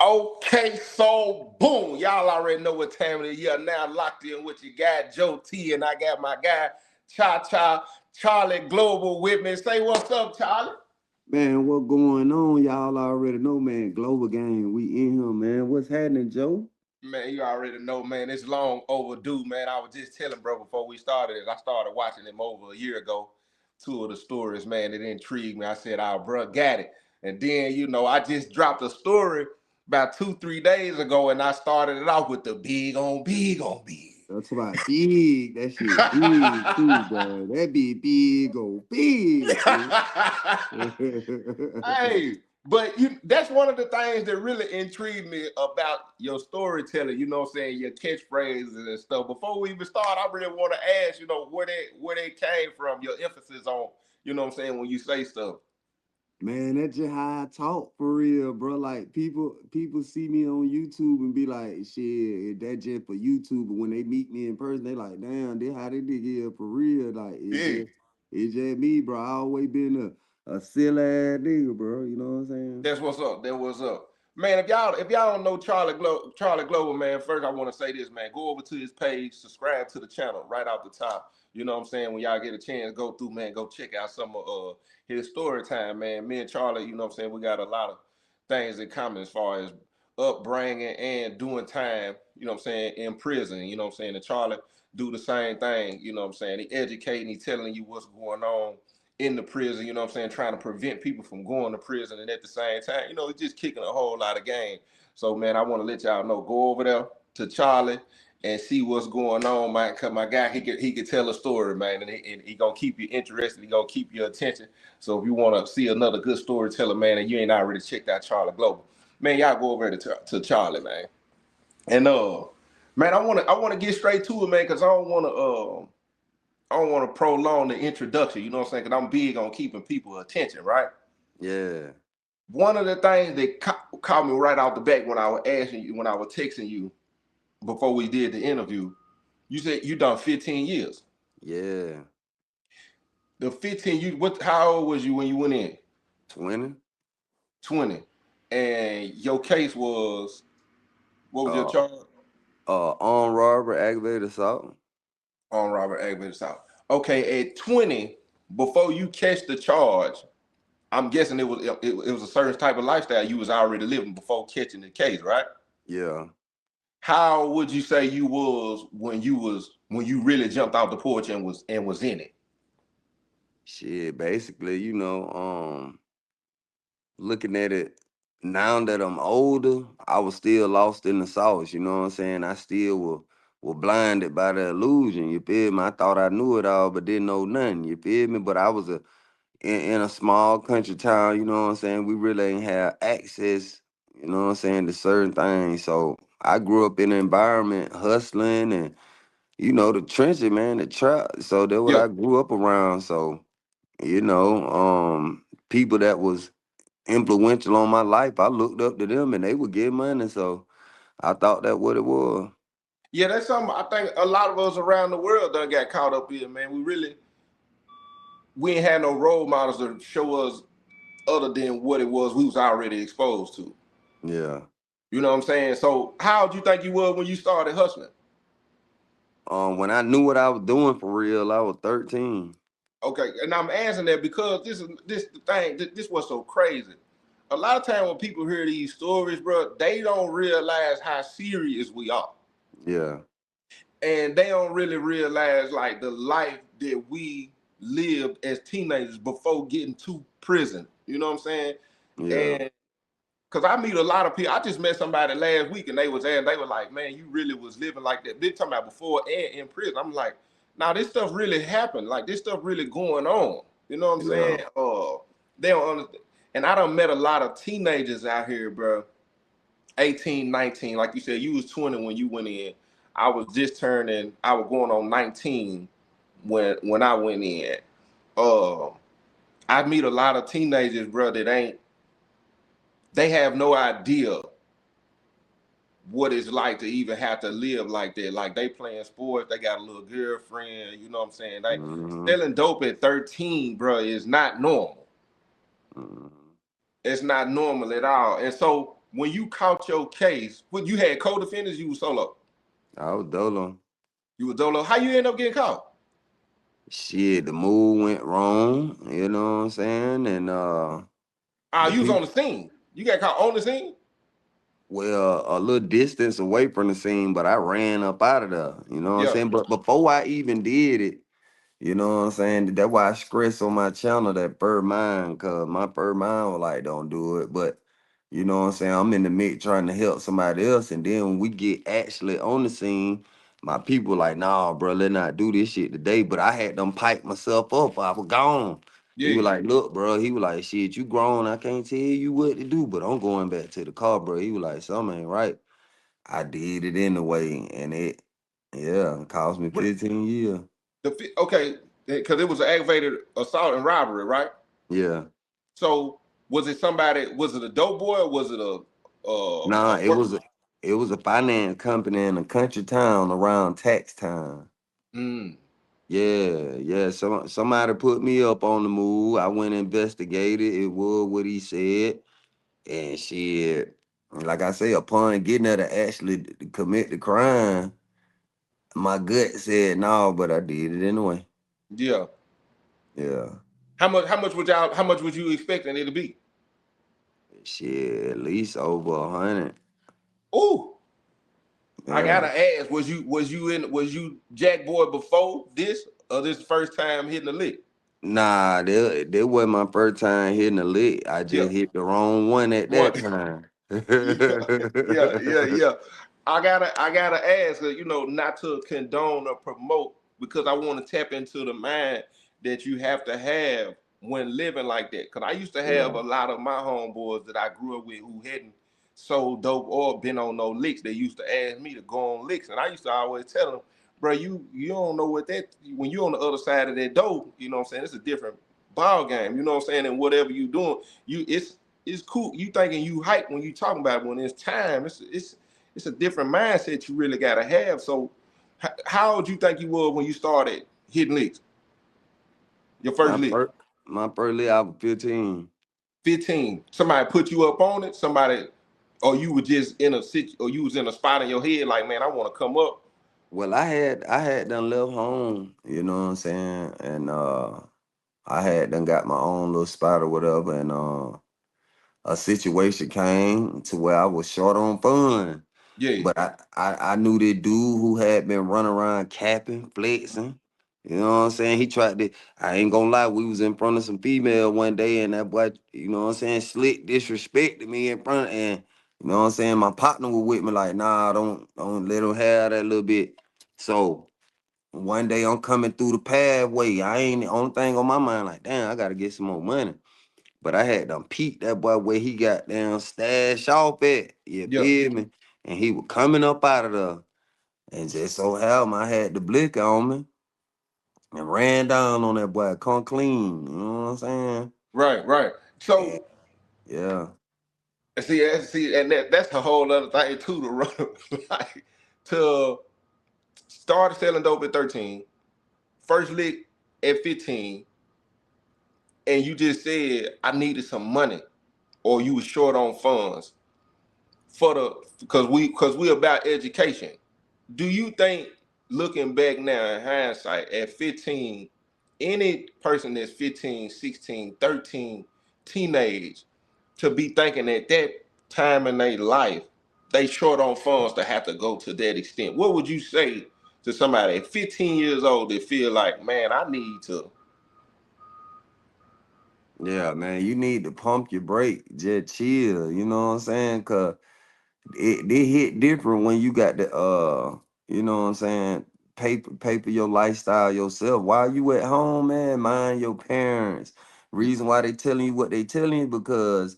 Okay, so boom, y'all already know what time it is. Yeah, now locked in with your guy Joe T, and I got my guy Cha Cha Charlie Global with me. Say what's up, Charlie. Man, what going on? Y'all already know, man. Global game, we in here, man. What's happening, Joe? Man, you already know, man. It's long overdue, man. I was just telling bro before we started it. I started watching him over a year ago. Two of the stories, man, that intrigued me. I said, "Our bro got it." And then, I just dropped a story about 2, 3 days ago, and I started it off with the big on big on big. That's about big. That shit big too, boy. That be big, oh big, fool. Hey, but that's one of the things that really intrigued me about your storytelling, what I'm saying, your catchphrases and stuff. Before we even start, I really want to ask, where they came from, your emphasis on, what I'm saying, when you say stuff. Man, that's just how I talk for real, bro. Like people see me on YouTube and be like, shit, that just for YouTube. But when they meet me in person, they like, damn, this how they dig here for real. Like Yeah. it's just me, bro. I always been a silly ass nigga, bro. You know what I'm saying? That's what's up. That what's up. Man, if y'all don't know Charlie Global, man, first I want to say this, man. Go over to his page, subscribe to the channel right off the top. You know what I'm saying? When y'all get a chance, go through, man, go check out some of his story time, man. Me and Charlie, you know what I'm saying, we got a lot of things in common as far as upbringing and doing time, what I'm saying, in prison. You know what I'm saying? And Charlie do the same thing, you know what I'm saying? He educating, he telling you what's going on in the prison, you know what I'm saying, trying to prevent people from going to prison, and at the same time, it's just kicking a whole lot of game. So, man, I want to let y'all know, go over there to Charlie and see what's going on, man. Cause my guy, he could tell a story, man, and he gonna keep you interested. He gonna keep your attention. So if you want to see another good storyteller, man, and you ain't already checked out Charlie Global, man, y'all go over there to Charlie, man. And man, I want to get straight to it, man, because I don't want to prolong the introduction, you know what I'm saying? Because I'm big on keeping people attention, right? Yeah. One of the things that caught me right off the back when I was asking you, when I was texting you before we did the interview, you said you done 15 years. Yeah. The 15, how old was you when you went in? 20. 20. And your case was, what was your Uh charge? armed robbery, aggravated assault. On Robert Agnew South. Okay, at 20, before you catch the charge, I'm guessing it was a certain type of lifestyle you was already living before catching the case, right? Yeah. How would you say you was when you really jumped out the porch and was in it? Shit, basically, looking at it now that I'm older, I was still lost in the sauce. You know what I'm saying? I still were blinded by the illusion. You feel me? I thought I knew it all, but didn't know nothing. You feel me? But I was in a small country town. You know what I'm saying? We really ain't have access. You know what I'm saying, to certain things. So I grew up in an environment hustling and the trenches, man, the trap. So that's what Yeah. I grew up around. So people that was influential on my life. I looked up to them and they would give money, so I thought that what it was. Yeah, that's something I think a lot of us around the world done got caught up in, man. We ain't had no role models to show us other than what it was we was already exposed to. Yeah. You know what I'm saying? So how old you think you was when you started hustling? When I knew what I was doing for real, I was 13. Okay, and I'm asking that because this the thing. This was so crazy. A lot of time when people hear these stories, bro, they don't realize how serious we are, Yeah. and they don't really realize like the life that we lived as teenagers before getting to prison. You know what I'm saying? Yeah. And because I meet a lot of people. I just met somebody last week, and they were like, "Man, you really was living like that." They talking about before and in prison. I'm like, "Now this stuff really happened. Like this stuff really going on." You know what I'm Yeah. saying? They don't understand. And I done met a lot of teenagers out here, bro. 18, 19. Like you said, you was 20 when you went in. I was just turning. I was going on 19 when I went in. Uh, I meet a lot of teenagers, bro, that ain't. They have no idea what it's like to even have to live like that. Like they playing sports, they got a little girlfriend, you know what I'm saying? They Mm-hmm. selling dope at 13, bro, is not normal. Mm-hmm. It's not normal at all. And so when you caught your case, when you had co-defendants, you was solo. I was dolo. You was dolo. How you end up getting caught? Shit, the move went wrong. You know what I'm saying? And the You was on people, the scene. You got caught on the scene. well, a little distance away from the scene, but I ran up out of there. You know what I'm Yeah, saying? But before I even did it, you know what I'm saying? That's why I stress on my channel that bird mind, cause my bird mind was like, don't do it. But you know what I'm saying? I'm in the mix trying to help somebody else. And then when we get actually on the scene, my people like, nah, bro, let's not do this shit today. But I had them pipe myself up. I was gone. He was yeah. like, look, bro. He was like, shit, you grown. I can't tell you what to do, but I'm going back to the car, bro. He was like, something ain't right. I did it anyway. And yeah, it cost me What 15 years. okay, because it was an aggravated assault and robbery, right? Yeah. So was it somebody? Was it a dope boy? Or was it Nah, a work? it was a finance company in a country town around tax time. Mm, Yeah, yeah. Somebody put me up on the move. I went and investigated. It was what he said. And shit, like I say, upon getting there to actually commit the crime, my gut said no, but I did it anyway. yeah. Yeah. How much? How much would y'all? How much was you expecting it to be? Shit, at least over 100. Ooh, I Yeah. gotta ask. Was you Jack Boy before this, or this first time hitting the lick? Nah, that wasn't my first time hitting a lick. I Yeah. just hit the wrong one at One. that time. Yeah. I gotta ask, not to condone or promote, because I want to tap into the mind that you have to have when living like that. Because I used to have Yeah, a lot of my homeboys that I grew up with who hadn't sold dope or been on no licks. They used to ask me to go on licks, and I used to always tell them, bro, you don't know what that, when you're on the other side of that dope, you know what I'm saying? It's a different ball game, you know what I'm saying? And whatever you doing, it's cool. You thinking you hype when you talking about it. When it's time, it's a different mindset you really gotta have. So, how old you think you were when you started hitting licks? Your first my lick, first my first lick, I was 15. 15. Somebody put you up on it. Somebody, or you were just in a or you was in a spot in your head like, man, I want to come up. Well, I had done left home, you know what I'm saying, and I had done got my own little spot or whatever, and a situation came to where I was short on funds. Yeah, But I knew that dude who had been running around capping, flexing. You know what I'm saying? He tried to, I ain't gonna lie, we was in front of some female one day and that boy, you know what I'm saying, slick disrespected me in front and you know what I'm saying? My partner was with me like, nah, don't let him have that little bit. So one day I'm coming through the pathway. I ain't the only thing on my mind, like, damn, I gotta get some more money. But I had done peeped that boy where he got down stashed off at. You yeah, feel me? And he was coming up out of there. And just so happened I had the blick on me and ran down on that boy. Come clean. You know what I'm saying? right. And So yeah. and that's a whole other thing too to run like to start selling dope at 13, first lick at 15, and you just said I needed some money or you was short on funds for the because we about education. Do you think, looking back now in hindsight, at 15, any person that's 15, 16, 13, teenage, to be thinking at that time in their life they short on funds to have to go to that extent? What would you say to somebody at 15 years old that feel like, man, I need to? Yeah, man. You need to pump your brake. Just chill. You know what I'm saying? Cause they hit different when you got the you know what I'm saying, paper your lifestyle yourself. While you at home, man, mind your parents. Reason why they telling you what they telling you because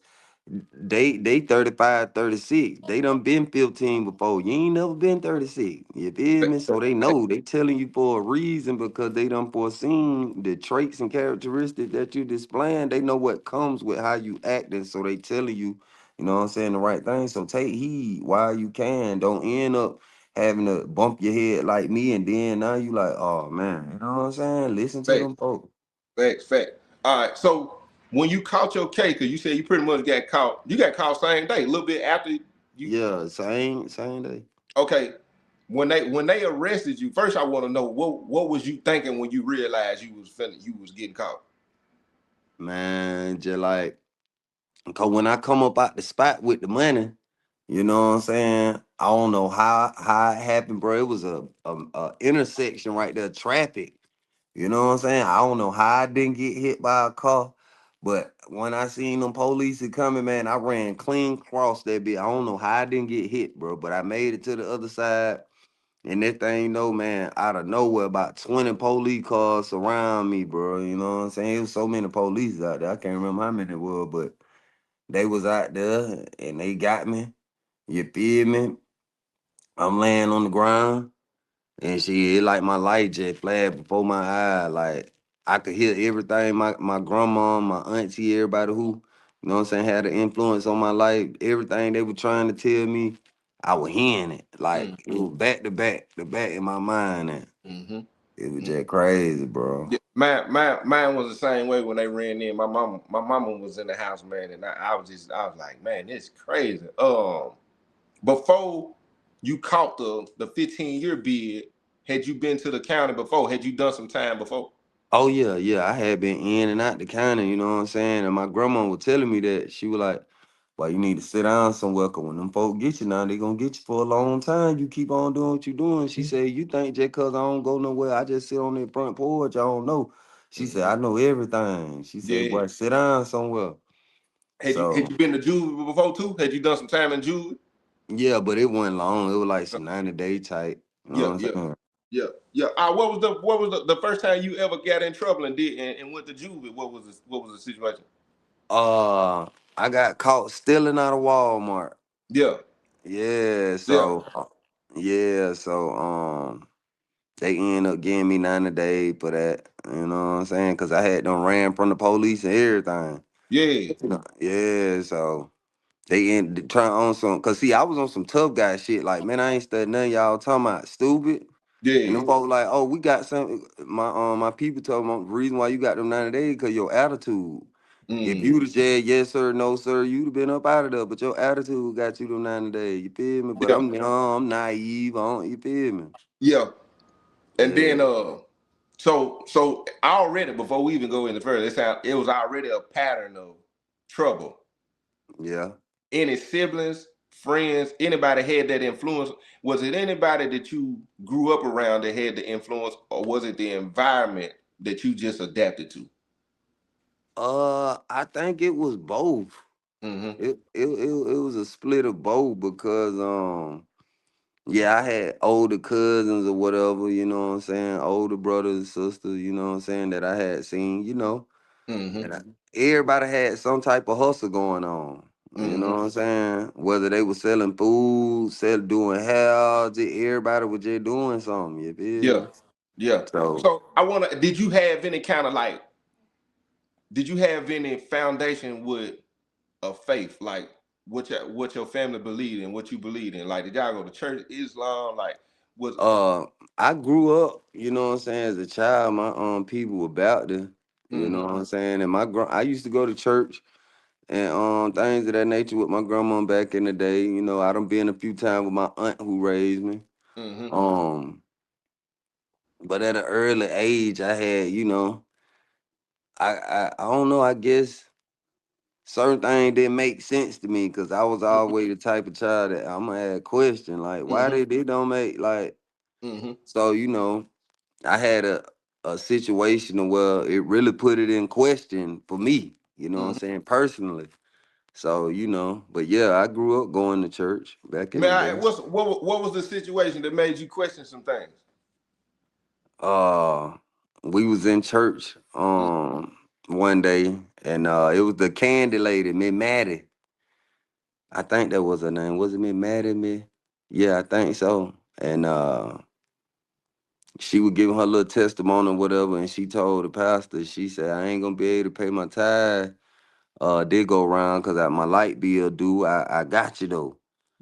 they 35, 36. They done been 15 before. You ain't never been 36. You feel me? So they know they telling you for a reason because they done foreseen the traits and characteristics that you displaying. They know what comes with how you acting. So they telling you, you know what I'm saying, the right thing. So take heed while you can. Don't end up having to bump your head like me and then now you like, oh man, you know what I'm saying? Listen to Fact, them folks. fact. All right, so when you caught your case, because you said you pretty much got caught. You got caught same day, a little bit after you. Yeah, same day. Okay, when they arrested you, first I want to know what was you thinking when you realized you was getting caught. Man, just like, cause when I come up out the spot with the money, you know what I'm saying? I don't know how it happened, bro. It was a intersection right there, traffic. You know what I'm saying? I don't know how I didn't get hit by a car, but when I seen them police coming, man, I ran clean across that bit. I don't know how I didn't get hit, bro, but I made it to the other side. And that thing, man, out of nowhere, about 20 police cars surround me, bro. You know what I'm saying? It was so many police out there. I can't remember how many it was, but they was out there and they got me. You feel me? I'm laying on the ground and it like my light just flashed before my eye. Like I could hear everything my grandma, my auntie, everybody who, you know what I'm saying, had an influence on my life. Everything they were trying to tell me, I was hearing it. Like it Mm-hmm. was back to back, in my mind. And Mm-hmm. it was just crazy, bro. Yeah, mine was the same way when they ran in. My mama was in the house, man, and I was like, man, this crazy. Before you caught the 15-year bid, had you been to the county before? Had you done some time before? Oh yeah, yeah. I had been in and out the county, you know what I'm saying? And my grandma was telling me that. She was like, well, you need to sit down somewhere, cause when them folk get you now, they gonna get you for a long time. You keep on doing what you doing. She said, you think just cause I don't go nowhere, I just sit on the front porch, I don't know. She said, Mm-hmm. I know everything. She said, Yeah. boy, sit down somewhere. Had So you been to Juvie before too? Had you done some time in Juvie? yeah, but it wasn't long. It was like some 90-day type. You know Yeah, what I'm yeah, saying? yeah, yeah. What was the first time you ever got in trouble and went to Juvie? What was the situation? Uh I got caught stealing out of Walmart. Yeah, Yeah, yeah, yeah, so they end up giving me 90 days for that. You know what I'm saying? Cause I had them ran from the police and everything. yeah, Yeah, so they end trying on some. Cause see, I was on some tough guy shit. Like, man, I ain't studying none y'all talking about stupid. And yeah. them folks like, oh, we got some. My people told me the reason why you got them 90 days cause your attitude. If Mm, you'd have said yes sir, no sir, you'd have been up out of there. But your attitude got you them 90 days. You feel me? But yeah, I'm young, I'm naive. I don't, you feel me? yeah. And Yeah. then so already before we even go any further, it was already a pattern of trouble. Yeah. Any siblings, friends, anybody had that influence? Was it anybody that you grew up around that had the influence, or was it the environment that you just adapted to? I think it was both. Mm-hmm. It was a split of both because yeah, I had older cousins or whatever, you know what I'm saying, older brothers and sisters, you know what I'm saying, that I had seen, Mm-hmm. and everybody had some type of hustle going on. You know Mm-hmm. what I'm saying? Whether they were selling food, doing hair, everybody was just doing something. You feel Yeah. me? Yeah. So, So I wanna did you have any kind of like did you have any foundation with a faith? Like what your family believed in, what you believed in? Like did y'all go to church, Islam? Like was uh, I grew up, you know what I'm saying, as a child. My people were Baptist, you know mm-hmm. what I'm saying, and I used to go to church and things of that nature with my grandma back in the day. You know, I done been a few times with my aunt who raised me. Mm-hmm. Um, but at an early age, I had, I don't know. I guess certain things didn't make sense to me because I was always the type of child that I'm gonna ask question like, why Mm-hmm. they don't make like Mm-hmm. so. I had a situation where it really put it in question for me. You know what I'm Mm-hmm. saying, personally. So, but yeah, I grew up going to church back in the Man, day. what was the situation that made you question some things? Uh, we was in church one day, and it was the candy lady, Miss Maddie. I think that was her name. Was it Miss Maddie? Me? Yeah, I think so. And she was giving her little testimony or whatever, and she told the pastor, she said, I ain't gonna be able to pay my tithe did go around because my light bill due. I got you though.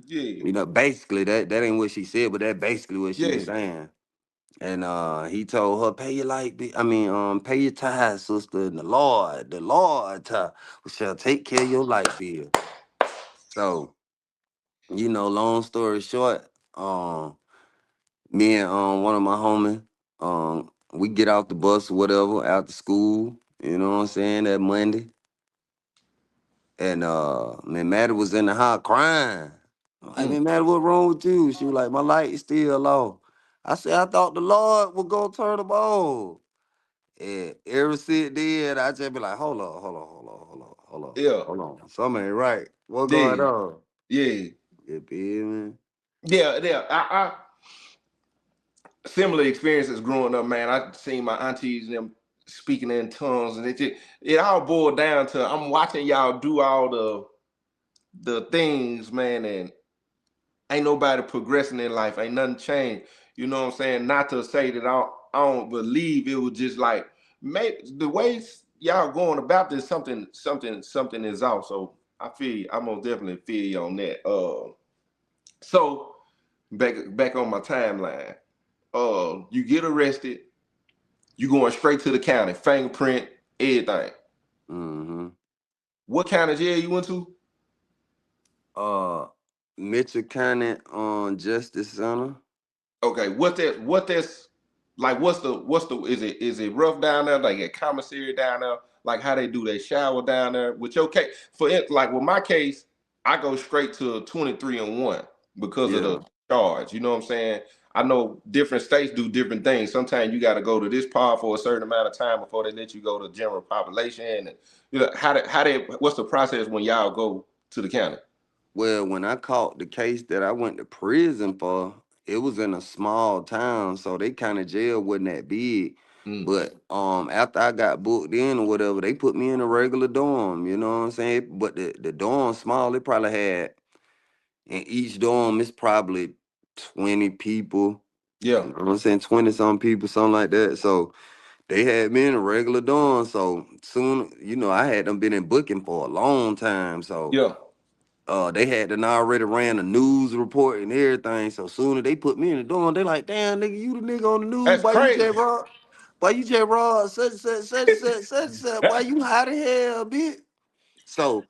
Yeah. Basically that ain't what she said, but that basically what she was Yeah. saying. And he told her, pay your pay your tithes, sister, and the Lord shall take care of your light bill. So, long story short, me and one of my homies, we get off the bus or whatever after school, you know what I'm saying, that Monday. And man, Maddie was in the house crying. I'm like, Mm. man, Maddie, what wrong with you? She was like, my light is still low. I said, I thought the Lord was gonna turn them on. And ever since then, I just be like, Yeah, hold on. Something ain't right. What going yeah, on? yeah, You feel me? yeah, yeah. I similar experiences growing up, man. I seen my aunties and them speaking in tongues, and it all boiled down to I'm watching y'all do all the things, man, and ain't nobody progressing in life. Ain't nothing changed. You know what I'm saying? Not to say that I don't believe it was just like maybe the way y'all going about this, something is off. So I feel you. I most definitely feel you on that. So back on my timeline. You get arrested. You going straight to the county, fingerprint, everything. Mm-hmm. What county jail you went to? Uh, Mitchell County on Justice Center. Okay, what that's like? What's the is it rough down there? Like a commissary down there? Like how they do they shower down there? With your case, for it, like with my case, I go straight to 23-1 because of the Yeah. charge. You know what I'm saying? I know different states do different things. Sometimes you got to go to this part for a certain amount of time before they let you go to general population. And how they what's the process when y'all go to the county? Well, when I caught the case that I went to prison for, it was in a small town, so they kind of jail wasn't that big. Mm. But after I got booked in or whatever, they put me in a regular dorm. You know what I'm saying? But the dorm small. They probably had in each dorm it's probably 20 people. Yeah, You know what I'm saying? 20 some people, something like that. So they had me in a regular dorm. So soon, I had them been in booking for a long time. So yeah. they had done already ran a news report and everything. So soon as they put me in the dorm, they like, damn nigga, you the nigga on the news. That's Why you J crazy. Rod? Why you J Rod? Such. Why you hot as hell, bitch? So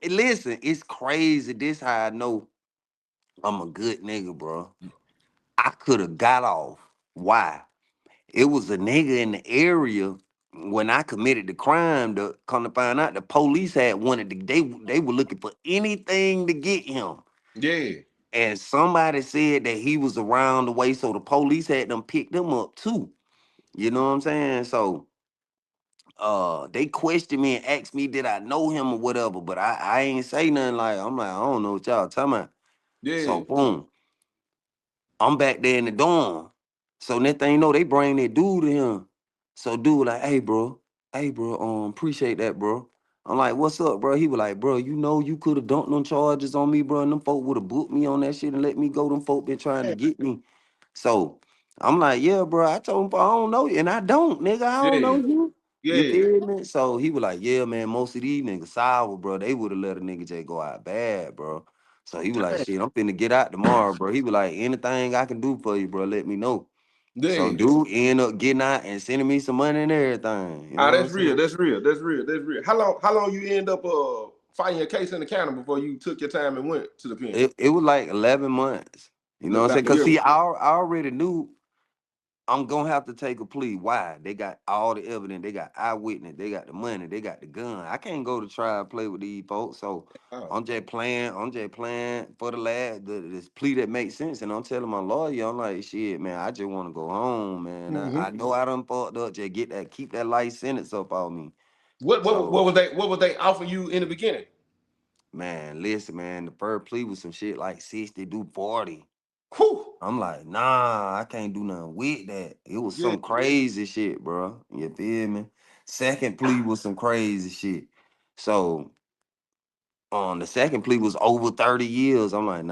listen, it's crazy. This how I know I'm a good nigga, bro. I could have got off. Why? It was a nigga in the area when I committed the crime. To come to find out, the police had wanted to. They were looking for anything to get him. Yeah, And somebody said that he was around the way, so the police had them pick them up too. You know what I'm saying? So they questioned me and asked me did I know him or whatever, but I ain't say nothing. Like, I'm like, I don't know what y'all talking about. So yeah, boom, I'm back there in the dorm. So next thing you know, they bring that dude to him. So dude like, hey bro, appreciate that, bro. I'm like, what's up, bro? He was like, bro, you could have dumped them charges on me, bro, and them folk would have booked me on that shit and let me go. Them folk been trying to get me. So I'm like, yeah, bro. I told him, I don't know you, and I don't, nigga. I don't know yeah, you. You yeah. feel me? So he was like, yeah, man. Most of these niggas sour, bro. They would have let a nigga just go out bad, bro. So he was like, Dang. shit, I'm finna get out tomorrow, bro. He was like, anything I can do for you, bro, let me know. So Yeah. dude end up getting out and sending me some money and everything. You Ah, know what I'm that's real. saying? That's real. That's real. That's real. How long you end up fighting your case in the county before you took your time and went to the pen? It was like 11 months. You know what I'm About saying? a Cause year. see, I already knew I'm gonna have to take a plea. Why? They got all the evidence. They got eyewitness. They got the money. They got the gun. I can't go to trial and play with these folks. So Oh. I'm just playing. I'm just playing for the lad. This plea that makes sense. And I'm telling my lawyer, I'm like, shit, man. I just want to go home, man. I Hmm. know I done fucked up. Just keep that life sentence up on me. What So was they offering you in the beginning? man, listen, man. The first plea was some shit like 60 do 40. Whew. I'm like, nah, I can't do nothing with that. It was Yeah. some crazy shit, bro. You feel me? Second plea was some crazy shit. So the second plea was over 30 years. I'm like,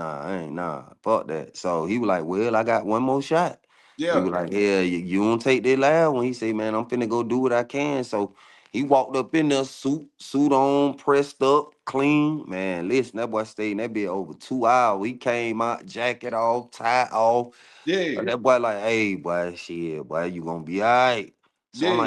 fuck that. So he was like, well, I got one more shot. He Yeah. was like, yeah, you don't take that loud when he say, man, I'm finna go do what I can. So He walked up in there, suit on, pressed up, clean. Man, listen, that boy stayed in that bed over 2 hours. He came out, jacket off, tie off. Yeah, That boy like, hey, boy, shit, boy, you gonna be all right. So yeah. I'm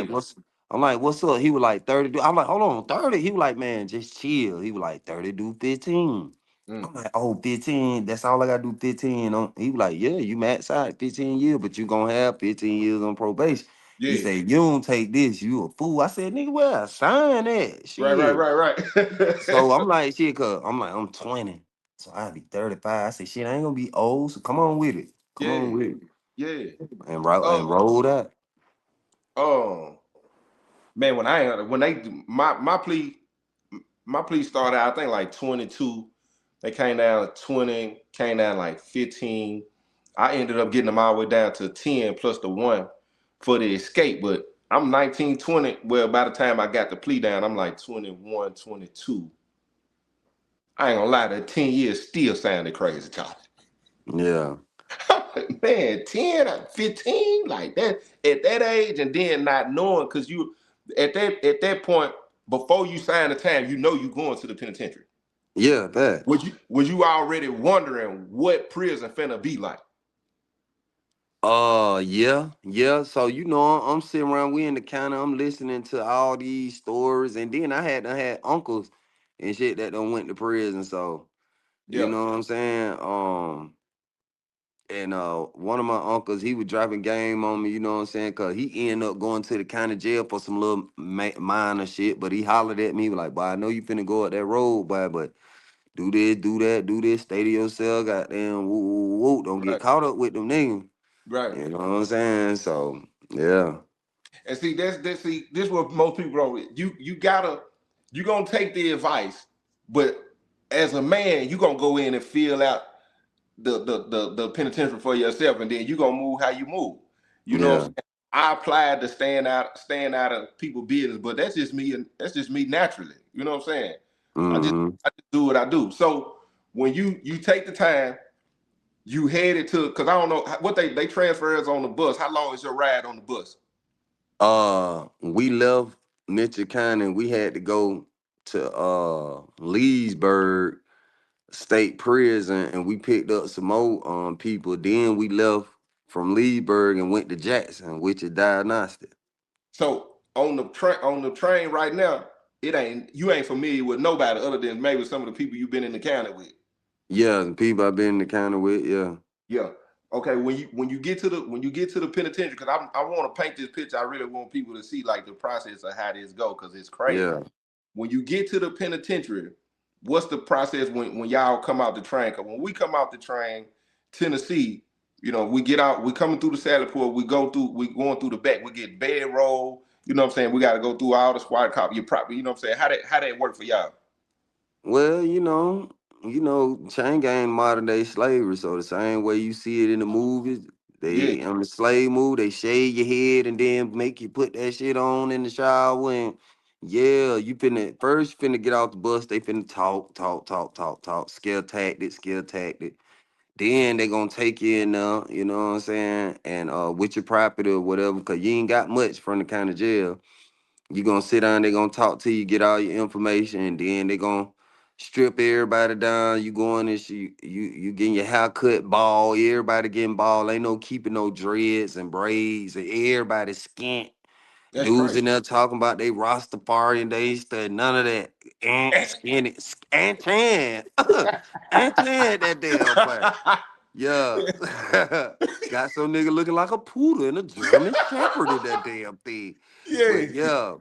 like, what's up? He was like 30 do. I'm like, hold on, 30. He was like, man, just chill. He was like, 30 do 15. Mm, I'm like, oh, 15. That's all I gotta do, 15. He was like, yeah, you max out 15 years, but you gonna have 15 years on probation. He yeah. said, you don't take this, you a fool. I said, nigga, where I sign that? Right, right, Shit. right, So I'm like, shit, cause I'm 20. So I'll be 35. I said, shit, I ain't gonna be old. So come on with it. Come on yeah, with it. yeah. And Oh, roll that. oh, man. When they my plea started out, I think like 22. They came down to 20, came down like 15. I ended up getting them all the way down to 10 plus the one for the escape. But I'm 19, 20. Well, by the time I got the plea down, I'm like 21, 22. I ain't gonna lie, that 10 years still sounded crazy, Charlie. Yeah. Man, 10, 15, like that at that age, and then not knowing because you at that point, before you sign the time, you know you going to the penitentiary. Yeah, that. Was you already wondering what prison finna be like? Yeah, yeah. So I'm sitting around, we in the counter, I'm listening to all these stories, and then I had uncles and shit that done went to prison. So you Yeah. know what I'm saying? And one of my uncles, he was dropping game on me, you know what I'm saying? Cause he ended up going to the county jail for some little minor shit, but he hollered at me, like, boy, I know you finna go up that road, boy, but do this, do that, do this, stay to yourself, goddamn, woo, woo, woo, don't get Right. caught up with them niggas. Right. You know what I'm saying? So, yeah. And see, this what most people don't. You gotta you gonna take the advice, but as a man, you gonna go in and fill out the penitentiary for yourself, and then you gonna move how you move. You know what I'm Yeah. saying? I applied to staying out of people business, but that's just me, and that's just me naturally. You know what I'm saying? I just Mm-hmm. I just do what I do. So when you take the time, you headed to because I don't know what they transfer us on the bus. How long is your ride on the bus? We left Mitchell County and we had to go to Leesburg State Prison and we picked up some more people. Then we left from Leesburg and went to Jackson, which is diagnostic. So on the train right now, you ain't familiar with nobody other than maybe some of the people you've been in the county with. Yeah, the people I've been in the county with, yeah. Yeah. Okay. When you get to the penitentiary, because I want to paint this picture. I really want people to see like the process of how this go, because it's crazy. Yeah. When you get to the penitentiary, what's the process when y'all come out the train? Because when we come out the train, Tennessee, we get out, we coming through the salad port, we going through the back, we get bedroll. You know what I'm saying? We got to go through all the squad cop. You probably, you know what I'm saying? How that work for y'all? Well, chain gang modern day slavery. So the same way you see it in the movies, Yeah, they on the slave move, they shave your head and then make you put that shit on in the shower. And yeah, you finna get off the bus, they finna talk, talk, talk, talk, talk, skill tactic. Then they gonna take you in there, you know what I'm saying? And with your property or whatever, cause you ain't got much from the county jail. You gonna sit down, they gonna talk to you, get all your information, and then they gonna strip everybody down. You going and you getting your hair cut, bald, everybody getting bald. Ain't no keeping no dreads and braids, and everybody skint. that's Dudes crazy. in there talking about they Rastafari and they study none of that. Ant skinny, and tan, and tan that damn boy. Yeah. Got some nigga looking like a poodle and a German shepherd in that damn thing. Yeah, But yeah,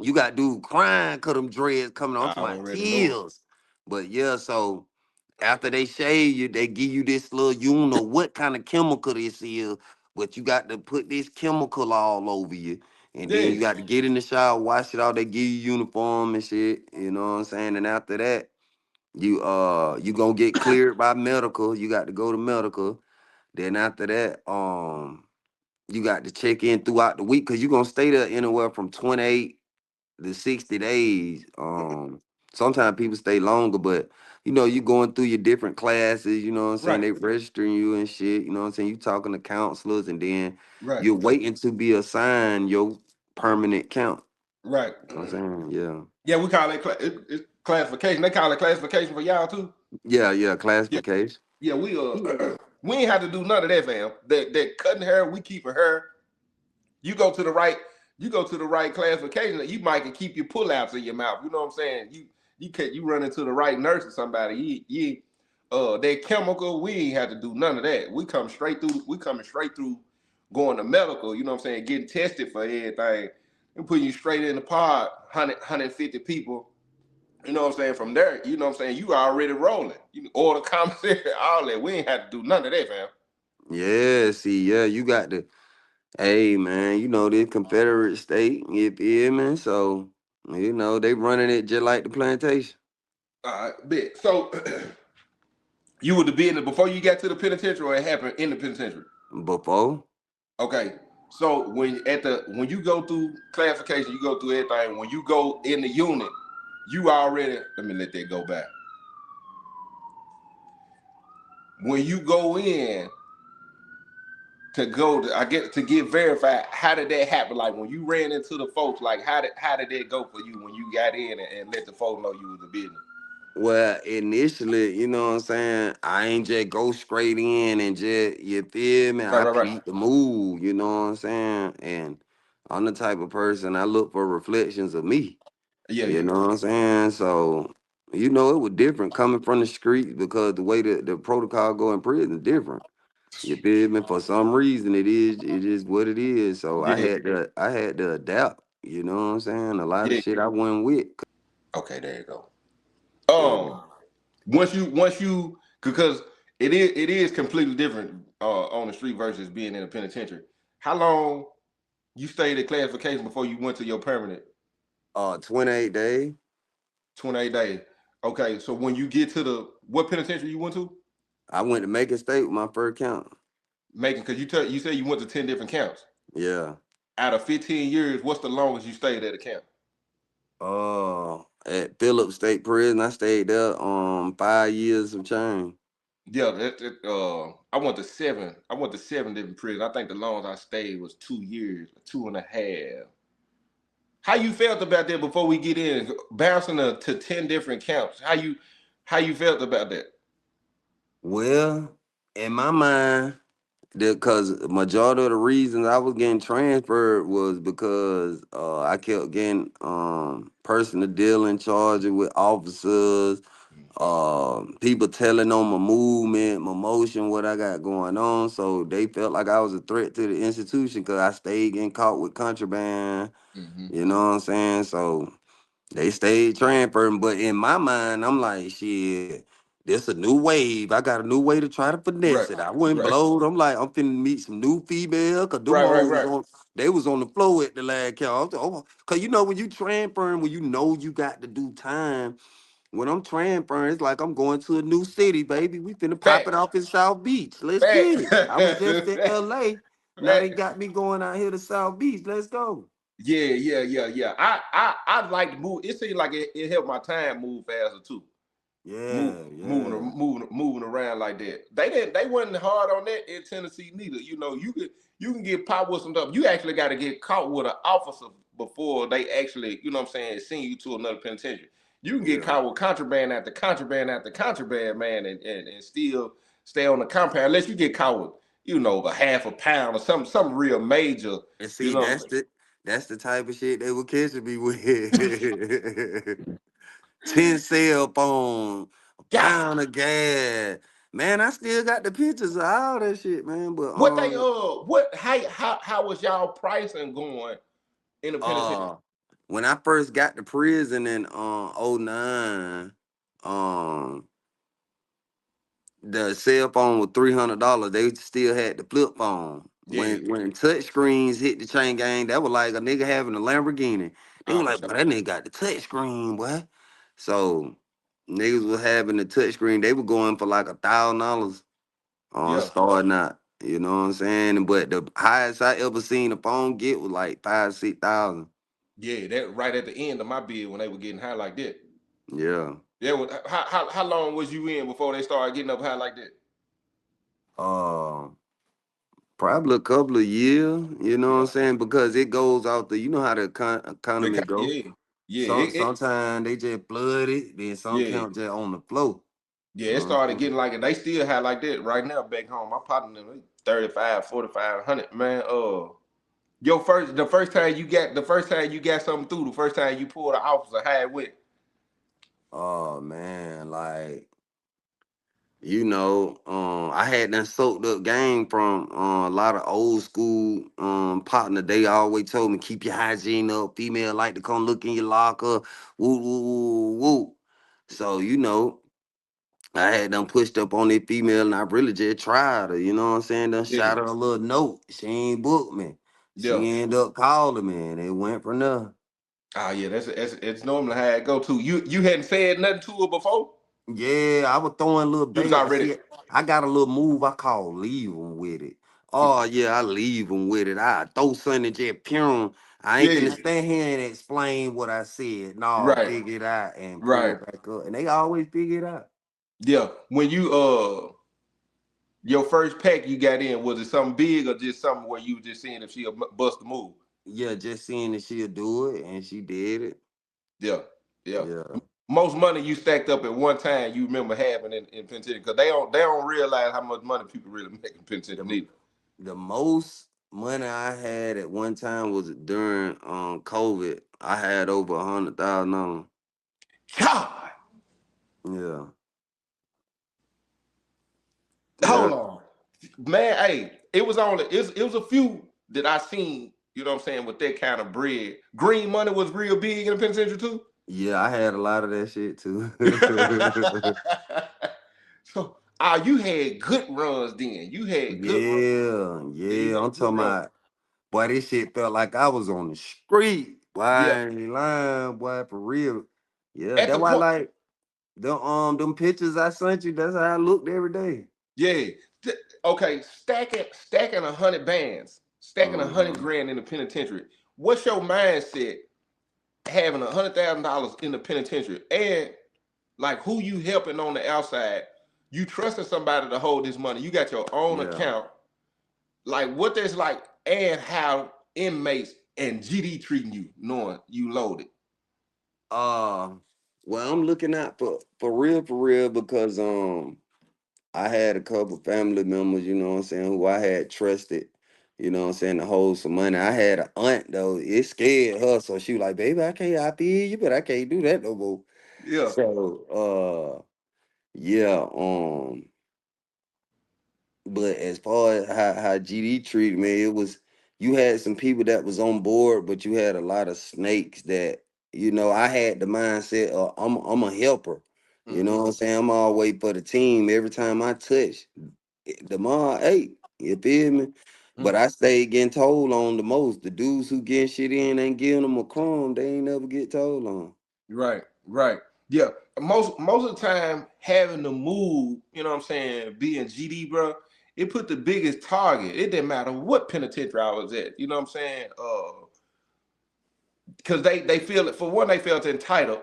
you got dude crying cause them dreads coming on. I'm I talking about already know. tears. But yeah, so after they shave you, they give you this little, you don't know what kind of chemical this is, but you got to put this chemical all over you. And then Yeah, you got to get in the shower, wash it out. They give you uniform and shit. You know what I'm saying? And after that, you gonna get cleared by medical. You got to go to medical. Then after that, you got to check in throughout the week because you're gonna stay there anywhere from 28 the 60 days. Sometimes people stay longer, but you going through your different classes, you know what I'm saying? right, They registering you and shit, you know what I'm saying? You talking to counselors and then right. you're waiting to be assigned your permanent count. Right. You know what I'm saying? Yeah. Yeah, we call it, it's classification. They call it classification for y'all too. Yeah, Yeah, classification. yeah. We we ain't have to do none of that, fam. That cutting hair, we keeping hair. You go to the right, you go to the right classification. You might can keep your pullouts in your mouth. You know what I'm saying? You run into the right nurse or somebody. That chemical. We ain't have to do none of that. We come straight through. We coming straight through, going to medical. You know what I'm saying? Getting tested for everything and putting you straight in the pod. 150 people. You know what I'm saying? From there, you know what I'm saying? You already rolling. You can order commissary, all that. We ain't have to do none of that, fam. Yeah, see, yeah, you got the hey man, you know this Confederate state, you feel me? So, you know, they running it just like the plantation. All right, bit. So you would have been before you got to the penitentiary, or it happened in the penitentiary. Before. Okay. So when you go through classification, you go through everything. When you go in the unit, you already let me let that go back. When you go in I get to get verified, how did that happen? Like when you ran into the folks, like how did that go for you when you got in and let the folks know you was a business? Well, initially, you know what I'm saying? I ain't just go straight in and just, you feel me? Right, I right, right. peep the move, you know what I'm saying? And I'm the type of person I look for reflections of me. Yeah, You yeah, know what I'm saying? So, you know, it was different coming from the street because the way the protocol go in prison is different. You feel me? For some reason it is what it is. So yeah, I had to adapt. You know what I'm saying? A lot of yeah. shit I went with. Okay, there you go. Yeah. Once you because it is completely different on the street versus being in a penitentiary. How long you stayed at classification before you went to your permanent? 28 days. 28 days. Okay, so when you get to the what penitentiary you went to? I went to Macon State with my first count. Making because you said you went to 10 different camps. Yeah. Out of 15 years, what's the longest you stayed at a camp? At Phillips State Prison, I stayed there 5 years of change. Yeah, I went to seven. I went to seven different prisons. I think the longest I stayed was 2 years, 2.5. How you felt about that before we get in bouncing to 10 different camps? How you felt about that? Well, in my mind, because majority of the reasons I was getting transferred was because I kept getting personal dealing charges with officers, people telling on my movement, my motion, what I got going on. So they felt like I was a threat to the institution because I stayed getting caught with contraband. Mm-hmm. You know what I'm saying? So they stayed transferring, but in my mind, I'm like, shit, this a new wave. I got a new way to try to Right, finesse it. I wouldn't right, blowed. I'm like, I'm finna meet some new female, cause them right, right, hoes was right. on, they was on the floor at the last count. Oh, cause you know when you transferring, when you know you got to do time. When I'm transferring, it's like I'm going to a new city, baby. We finna pop it Facts, off in South Beach. Let's get facts, it. I was just in LA. Now they facts. got me going out here to South Beach. Let's go. Yeah, yeah, yeah, yeah. I'd like to move. It seemed like it helped my time move faster too. Move, Yeah, moving, yeah. moving around like that. They wasn't hard on that in Tennessee neither. You know, you can get caught with some stuff. You actually got to get caught with an officer before they actually, you know what I'm saying, send you to another penitentiary. You can get Yeah. caught with contraband after contraband after contraband, man, and still stay on the compound unless you get caught with, a half a pound or something real major, And you see, know. that's the type of shit they were catching me with. 10 cell phone, a God, pound of gas. Man, I still got the pictures of all that shit, man. But how was y'all pricing going in the penitentiary? uh when I first got to prison in '09, um the cell phone was $300. They still had the flip phone. Yeah, yeah. When touch screens hit the chain gang, that was like a nigga having a Lamborghini. They were For like, sure. "But that nigga got the touch screen, boy." So niggas was having the touch screen. They were going for like $1,000 on Yeah. starting out. You know what I'm saying? But the highest I ever seen a phone get was like 5, 6 thousand. Yeah, that right at the end of my bid when they were getting high like that. Yeah. Yeah, how long was you in before they started getting up high like that? Uh, Probably a couple of years, you know what I'm saying? Because it goes out the, you know how the economy go. Yeah, yeah, Sometimes they just flood it, then some yeah, count just on the flow. yeah. It started getting like it. They still have like that right now back home. My partner, them, 35, 45, 100, man. The first time you got something through, the first time you pulled the officer, how it went. Oh man, like I had that soaked up game from a lot of old school partner. They always told me keep your hygiene up. Female like to come look in your locker. Woo woo woo woo. So I had them pushed up on that female and I really just tried her. You know what I'm saying? Done Yeah, shot her a little note. She ain't booked me. yeah. She ended up calling me and it went from there. Oh yeah, that's it's normally how it go to. You hadn't said nothing to her before. Yeah, I was throwing little You was bait. already. See, I got a little move I call leave them with it. Oh yeah, I leave them with it. I throw something just pure. I ain't Yeah, finna stand here and explain what I said. No, right, figure it out and pull right. back up. And they always figure it out. Yeah. When you your first pack you got in, was it something big or just something where you just seeing if she'll bust the move? Yeah, just seeing that she'll do it, and she did it. Yeah, yeah. Yeah. Most money you stacked up at one time, you remember having in penitentiary, because they don't realize how much money people really make in penitentiary The neither. the most money I had at one time was during COVID. I had over $100,000. God, Yeah. Yeah. hold on, man. Hey, it was a few that I seen. You know what I'm saying, with that kind of bread. Green money was real big in the penitentiary too. Yeah, I had a lot of that shit too. So, you had good runs then. You had good runs. Yeah, Yeah, you yeah. I'm had good talking runs. about, boy, this shit felt like I was on the street. Boy, Yeah. I ain't lying, boy, for real. Yeah, At that's the why point, like them pictures I sent you, that's how I looked every day. yeah. Okay, stacking 100 bands, stacking 100 grand in the penitentiary. What's your mindset having $100,000 in the penitentiary, and like who you helping on the outside? You trusting somebody to hold this money. You got your own Yeah. account. Like what that's like, and how inmates and GD treating you, knowing you loaded. Uh well, I'm looking out for real, because I had a couple family members, you know what I'm saying, who I had trusted, you know what I'm saying, to hold some money. I had an aunt though, it scared her, so she was like, baby, I feel you, but I can't do that no more. Yeah. So yeah, but as far as how GD treated me, it was, you had some people that was on board, but you had a lot of snakes that, I had the mindset of I'm a helper. You know Mm-hmm. what I'm saying? I'm always for the team. Every time I touch, the mom, hey, you feel me? But Mm. I stayed getting told on the most. The dudes who getting shit in ain't giving them a crumb. They ain't never get told on. Right, right. Yeah. Most of the time having to move, you know what I'm saying, being GD, bro, it put the biggest target. It didn't matter what penitentiary I was at. You know what I'm saying? Because they feel it, for one, they felt entitled.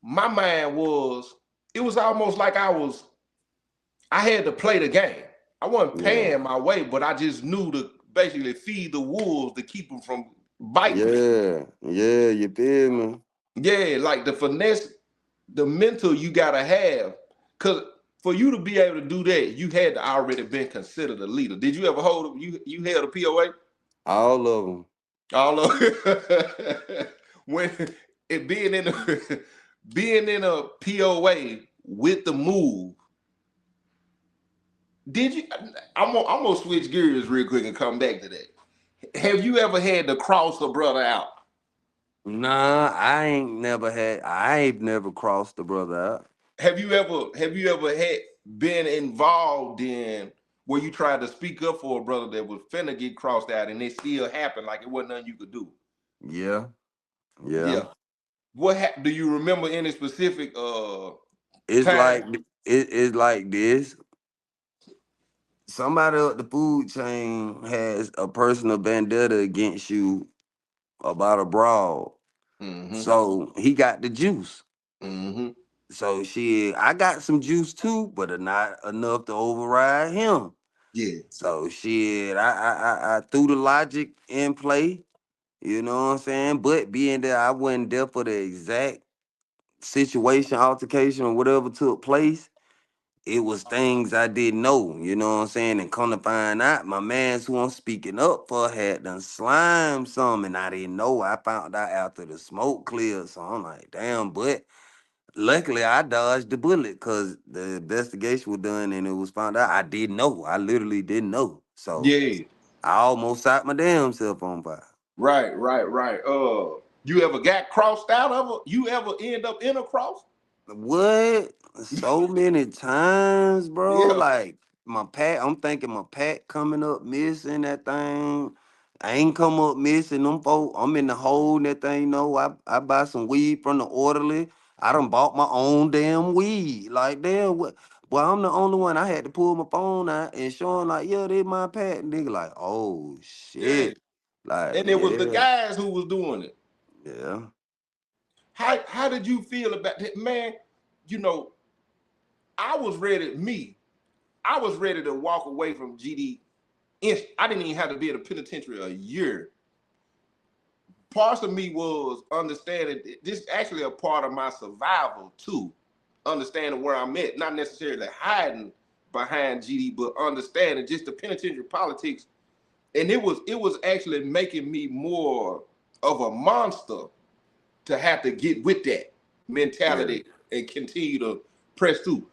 My mind was, it was almost like I had to play the game. I wasn't Yeah. paying my way, but I just knew to basically feed the wolves to keep them from biting me. Yeah. Yeah, you feel me? Yeah, like the finesse, the mental you gotta have, cause for you to be able to do that, you had to already been considered a leader. Did you ever hold you held a POA? All of them. All of when it being in a being in a POA with the move, did you? I'm gonna switch gears real quick and come back to that. Have you ever had to cross a brother out? Nah, I ain't never crossed the brother out. Have you ever had been involved in where you tried to speak up for a brother that was finna get crossed out and it still happened, like it wasn't nothing you could do? Yeah, yeah. Yeah. Do you remember any specific It's time? like it's like this. Somebody up the food chain has a personal vendetta against you about a brawl. Mm-hmm. So he got the juice. Mm-hmm. So shit, I got some juice too, but not enough to override him. Yeah. So shit, I threw the logic in play. You know what I'm saying? But being that I wasn't there for the exact situation, altercation, or whatever took place, it was things I didn't know, you know what I'm saying? And come to find out, my mans who I'm speaking up for had done slime some, and I didn't know. I found out after the smoke cleared, so I'm like, damn, but luckily I dodged the bullet because the investigation was done and it was found out I didn't know. I literally didn't know. So Yeah. I almost set my damn self on fire. Right. You ever got crossed out of it? You ever end up in a cross? What? So many times, bro. Yeah. Like my pack, I'm thinking my pack coming up missing that thing. I ain't come up missing them folk. I'm in the hole in that thing, I buy some weed from the orderly. I done bought my own damn weed. Like, damn, what? Well, I'm the only one. I had to pull my phone out and show him, like, yeah, they my pack. Nigga, like, oh, Yeah. shit. Like, And it was the yeah, guys who was doing it. yeah. How did you feel about that? Man, you know, I was ready, I was ready to walk away from GD. I didn't even have to be in the penitentiary a year. Parts of me was understanding this actually a part of my survival too. Understanding where I'm at, not necessarily hiding behind GD, but understanding just the penitentiary politics. And it was actually making me more of a monster to have to get with that Yeah. mentality and continue to press through.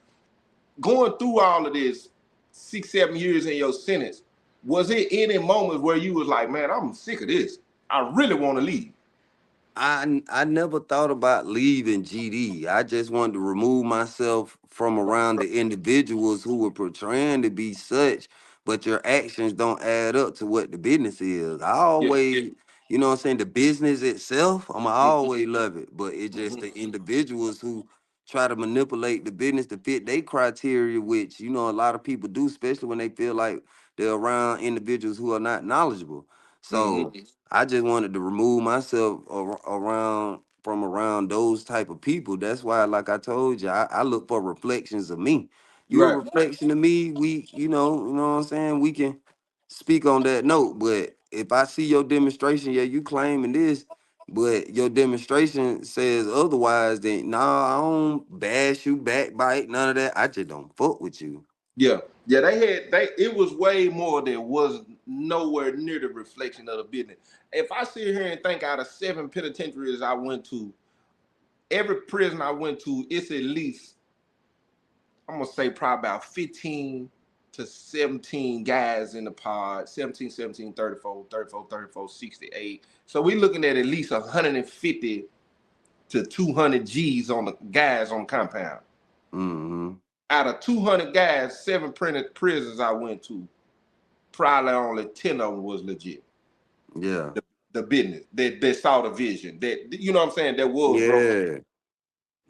Going through all of this 6, 7 years in your sentence, was it any moments where you was like, man, I'm sick of this. I really want to leave. I never thought about leaving GD. I just wanted to remove myself from around the individuals who were portraying to be such, but your actions don't add up to what the business is. I Yeah. always, you know what I'm saying, the business itself, I'ma Mm-hmm. always love it. But it's just Mm-hmm. the individuals who try to manipulate the business to fit their criteria, which, a lot of people do, especially when they feel like they're around individuals who are not knowledgeable. So Mm-hmm. I just wanted to remove myself around from around those type of people. That's why, like I told you, I look for reflections of me. You a Right. reflection of me. We, you know what I'm saying. We can speak on that note. But if I see your demonstration, yeah, you claiming this, but your demonstration says otherwise, then nah, I don't bash you, backbite, none of that. I just don't fuck with you. Yeah. Yeah, it was way more than was nowhere near the reflection of the business. If I sit here and think out of 7 penitentiaries I went to, every prison I went to, it's at least, I'm gonna say probably about 15 to 17 guys in the pod, 17, 17, 34, 34, 34, 68. So we looking at least 150 to 200 G's on the guys on compound. Mm-hmm. Out of 200 guys, 7 prisons I went to, probably only 10 of them was legit. Yeah. The business that saw the vision, that you know what I'm saying, that was broken. Yeah.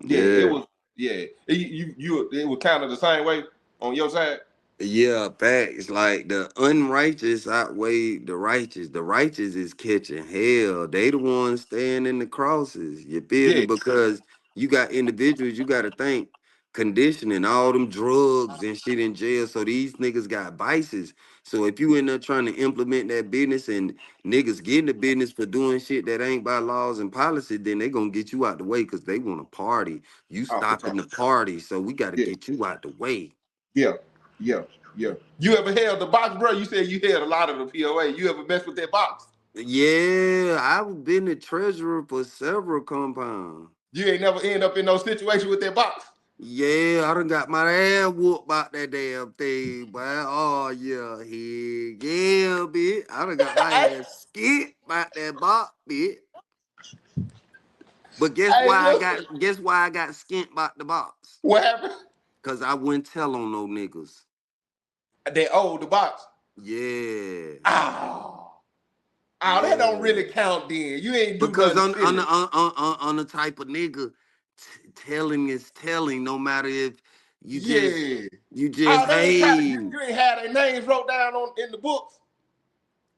Yeah, it Yeah. was. Yeah, it was kind of the same way on your side. Yeah, facts. Like the unrighteous outweigh the righteous. The righteous is catching hell. They the ones staying in the crosses. You feel me? Yeah. Because you got individuals, you gotta think conditioning, all them drugs and shit in jail. So these niggas got vices. So if you end up trying to implement that business and niggas getting the business for doing shit that ain't by laws and policy, then they gonna get you out the way because they want to party. You Off the stopping top. the party. So we gotta Yeah, get you out the way. yeah, yeah, yeah. You ever held the box, bro? You said you held a lot of the POA. You ever messed with that box? Yeah, I've been the treasurer for several compounds. You ain't never end up in no situation with that box. Yeah, I done got my ass whooped about that damn thing, boy. Oh yeah, yeah, bitch. I done got my Hey, ass skint about that box, bitch. But hey, listen. guess why I got skint about the box? What happened? Cause I wouldn't tell on no niggas. They owed the box. Yeah, Oh, oh, that don't yeah. really count. Then you ain't do Because nothing silly. on the type of nigga, telling is telling. No matter if you just Yeah. you just Oh, they ain't trying to. hey, You ain't had their names wrote down on in the books.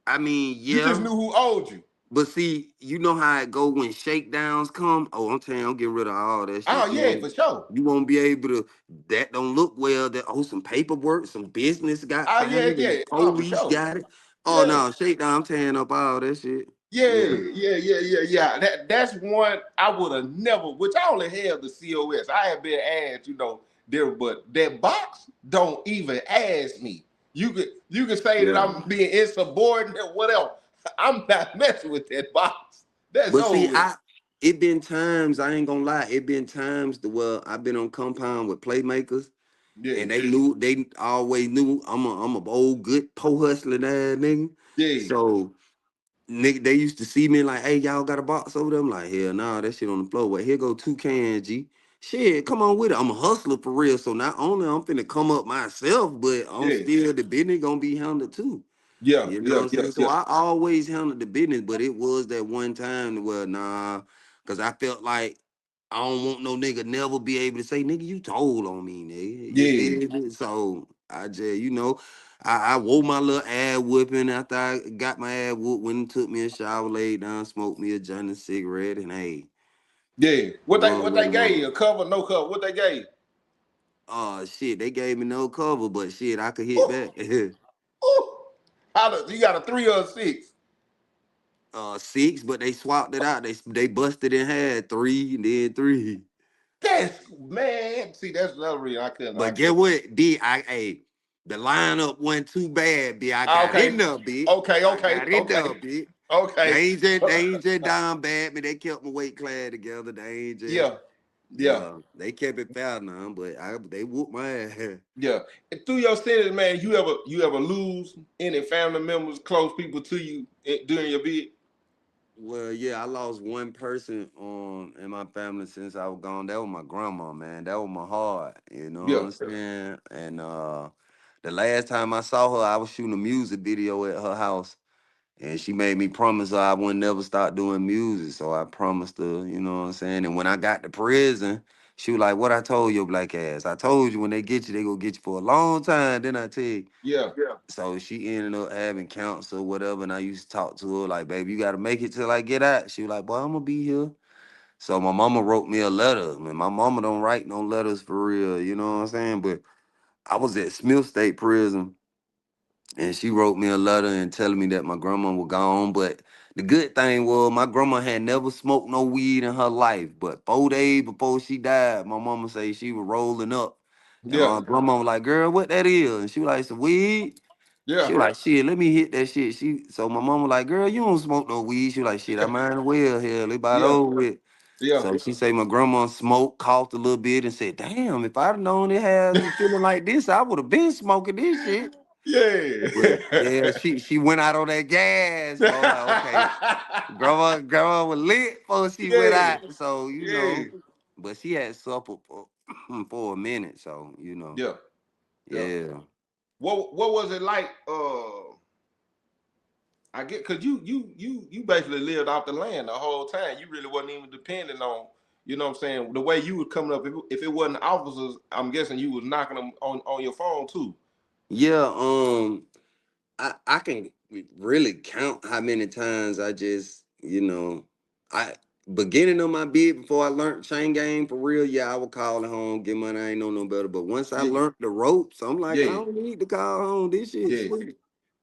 I mean You just yeah, knew who owed you. But see, you know how it go when shakedowns come. Oh, I'm telling you, I'm getting rid of all that Oh shit. yeah, for sure. You won't be able to. That don't look well. That some paperwork, some business got Oh yeah, found, and the yeah. Oh, for police sure. got it. Oh Yeah. no, shakedown, I'm tearing up all that shit. Yeah, Yeah, yeah. That's one I would have never, which I only held the COS. I have been asked, there, but that box don't even ask me. You could say that yeah. I'm being insubordinate, whatever. I'm not messing with that box. That's But see, over with. it been times, I ain't gonna lie, it been times I've been on compound with playmakers, Yeah, and they always knew I'm a old good po hustling ass nigga. yeah, So nigga, they used to see me like, hey, y'all got a box over there? I'm like, hell nah, that shit on the floor. Well, here go 2 cans, G. Shit, come on with it. I'm a hustler for real. So not only I'm finna come up myself, but I'm yeah, still the business gonna be handled too. yeah, You know yeah, what I'm yeah, saying? So yeah, I always handled the business, but it was that one time where nah, cause I felt like I don't want no nigga never be able to say, nigga, you told on me, nigga. You yeah, feel me? So I just, I wore my little ass whipping after I got my ass whooped, went and took me a shower, laid down, smoked me a joint and cigarette, and hey, yeah. What they one what way they to gave you? mother. A cover, no cover? What they gave you? Oh shit, they gave me no cover, but shit, I could hit Ooh, back. ooh. You got a 3 or a 6? 6, but they swapped it out. They busted in half, 3, and then 3. That's man. See, that's another reason I couldn't. I But get couldn't. what? The lineup wasn't too bad, B. I got in Okay, there, B. okay, I okay, got in okay, there, B. okay. They ain't just down bad, me. They kept my weight class together. They ain't just Yeah, yeah, yeah. They kept it fair now, but they whooped my ass. yeah. And through your sentence, man, you ever lose any family members, close people to you during your bid? Well, yeah, I lost one person in my family since I was gone. That was my grandma, man. That was my heart. You know what Yeah, I'm saying? And the last time I saw her, I was shooting a music video at her house. And she made me promise her I would never start doing music. So I promised her, you know what I'm saying? And when I got to prison, she was like, what I told your black ass? I told you when they get you, they gonna get you for a long time. Then I tell you. yeah, So she ended up having counsel, whatever. And I used to talk to her like, baby, you gotta make it till I get out. She was like, boy, I'm gonna be here. So my mama wrote me a letter. Man, my mama don't write no letters for real, you know what I'm saying? But I was at Smith State Prison, and she wrote me a letter and telling me that my grandma was gone. But the good thing was my grandma had never smoked no weed in her life. But 4 days before she died, my mama say she was rolling up. And yeah, my grandma was like, girl, what that is? And she was like, some weed. She yeah, was like, shit, let me hit that shit. So my mama was like, girl, you don't smoke no weed. She was like, shit, I might as well. Hell, it about yeah, over with. yeah, So she say my grandma smoked, coughed a little bit, and said, damn, if I'd have known it had me feeling like this, I would have been smoking this shit. But yeah, yeah. she went out on that gas. So I was like, okay, grandma was lit before she went Yeah, out. So, yeah, but she had suffered for, for a minute. So, yeah, yeah. yeah. What was it like? I get because you basically lived off the land the whole time. You really wasn't even depending on, what I'm saying, the way you was coming up. If it wasn't officers, I'm guessing you was knocking them on your phone too. Yeah, I can really count how many times I just, I beginning of my bid before I learned chain game for real, yeah, I would call it home, get money, I ain't know no better. But once I Yeah, learned the ropes, I'm like, I yeah, don't need to call home. This shit yeah. sweet.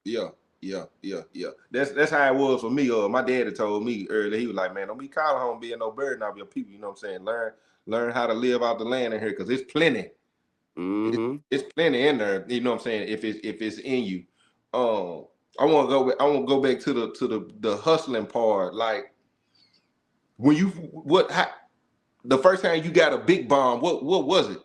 Yeah, yeah. That's how it was for me. My daddy told me earlier. He was like, "Man, don't be calling home being no burden of your people." You know what I'm saying? Learn how to live out the land in here, because it's plenty. Mm-hmm. It's plenty in there. You know what I'm saying? If it's in you. Um, I want to go. I want to go back to the hustling part. Like when the first time you got a big bomb, what was it?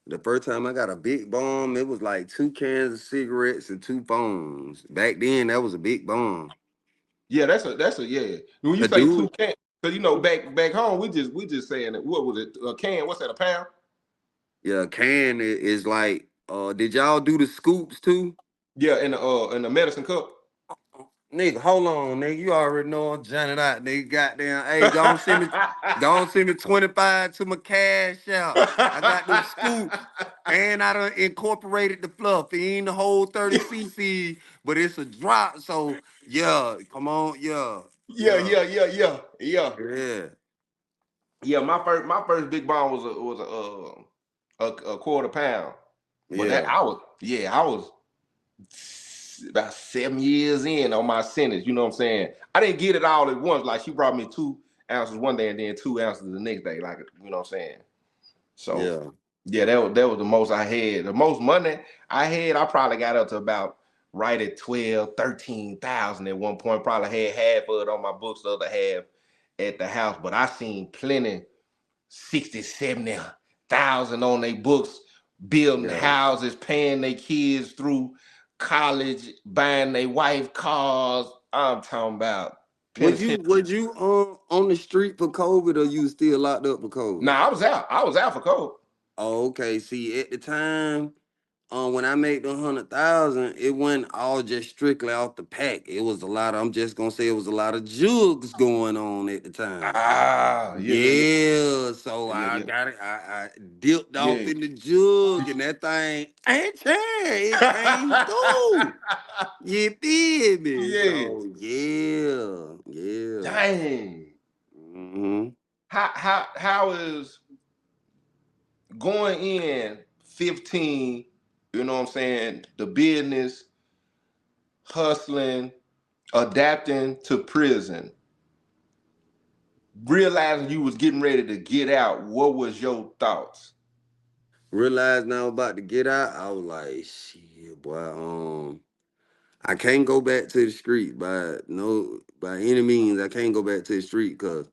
The first time I got a big bomb, it was like 2 cans of cigarettes and 2 phones. Back then, that was a big bomb. Yeah, that's a yeah. When you A say two dude, cans, because back home we just saying that, what was it, a can? What's that, a pound? yeah, is like, did y'all do the scoops too? Yeah, in the medicine cup. Nigga, hold on, nigga. You already know I'm Johnny out, nigga. Goddamn. Hey, go on send me 25 to my cash out. I got them scoops. And I done incorporated the fluff. It ain't the whole 30 cc, but it's a drop. So yeah, come on, yeah. Yeah, Yeah. yeah, yeah, yeah, yeah. Yeah. Yeah, my first big bond was a quarter pound. But that Yeah. I was about 7 years in on my sentence. You know what I'm saying? I didn't get it all at once. Like she brought me 2 ounces one day and then 2 ounces the next day. Like you know what I'm saying? So Yeah. yeah, that was the most I had. The most money I had, I probably got up to about right at 12, 13,000 at one point. Probably had half of it on my books, the other half at the house. But I seen plenty 60, 70,000 on their books, building Yeah. houses, paying their kids through college, buying their wife cars. I'm talking about Was you penitentiary. was you on the street for COVID or you still locked up for COVID? Nah, I was out. I was out for COVID. Oh, okay. See, at the time, when I made the 100,000, it wasn't all just strictly off the pack. It was a lot of, I'm just gonna say it was a lot of jugs going on at the time. Ah, yeah, yeah, yeah, Yeah, so yeah, I yeah, got it. I dipped off yeah. in the jug, and that thing ain't it came through. You feel me? Yeah. So yeah, yeah. Dang. Hmm. How is going in 15, you know what I'm saying, the business, hustling, adapting to prison, realizing you was getting ready to get out, what was your thoughts? Realized now about to get out, I was like, shit, boy. I can't go back to the street by any means. I can't go back to the street because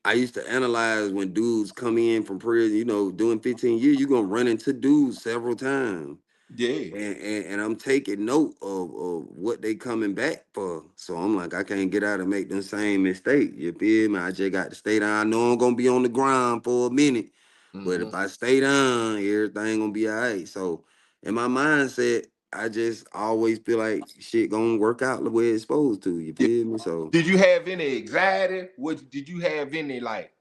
I used to analyze when dudes come in from prison. Doing 15 years, you're gonna run into dudes several times. Yeah. And I'm taking note of what they coming back for. So I'm like, I can't get out and make the same mistake. You feel me? I just got to stay down. I know I'm gonna be on the grind for a minute, but Mm-hmm. if I stay down, everything gonna be all right. So in my mindset, I just always feel like shit gonna work out the way it's supposed to. You Yeah. feel me? So Did you have any anxiety? What did you have any like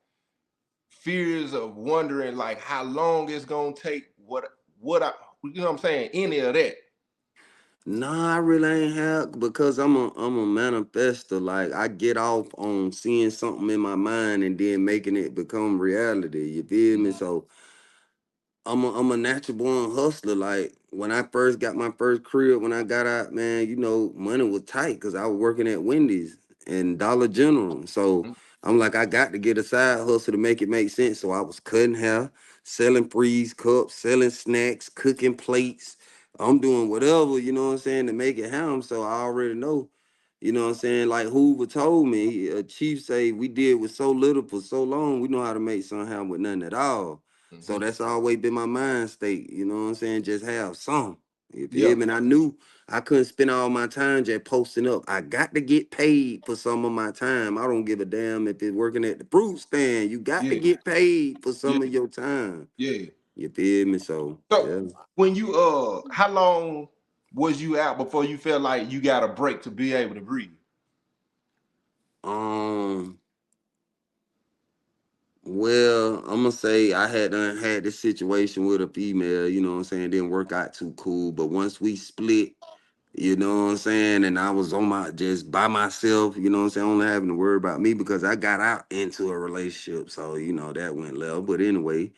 fears of wondering like how long it's gonna take? What I you know what I'm saying? Any of that? nah, I really ain't have because I'm a manifester. Like I get off on seeing something in my mind and then making it become reality. You feel me? So I'm a natural born hustler. Like when I first got my first crib, when I got out, man, money was tight because I was working at Wendy's and Dollar General. So Mhm. I'm like, I got to get a side hustle to make it make sense. So I was cutting hair, selling freeze cups, selling snacks, cooking plates. I'm doing whatever, you know what I'm saying, to make it happen. So I already know, you know what I'm saying? Like Hoover told me, Chief say we did with so little for so long, we know how to make something happen with nothing at all. So Mhm. that's always been my mind state, you know what I'm saying? Just have some. You Yeah. feel me? And I knew I couldn't spend all my time just posting up. I got to get paid for some of my time. I don't give a damn if it's working at the fruit stand. You got to Yeah. get paid for Yeah. some of your time. Yeah. You feel me? So So yeah. when you how long was you out before you felt like you got a break to be able to breathe? Um well, I'm gonna say I had done had this situation with a female, you know what I'm saying, didn't work out too cool. But once we split, you know what I'm saying? And I was on my just by myself, you know what I'm saying? Only having to worry about me because I got out into a relationship. So, that went left. But anyway,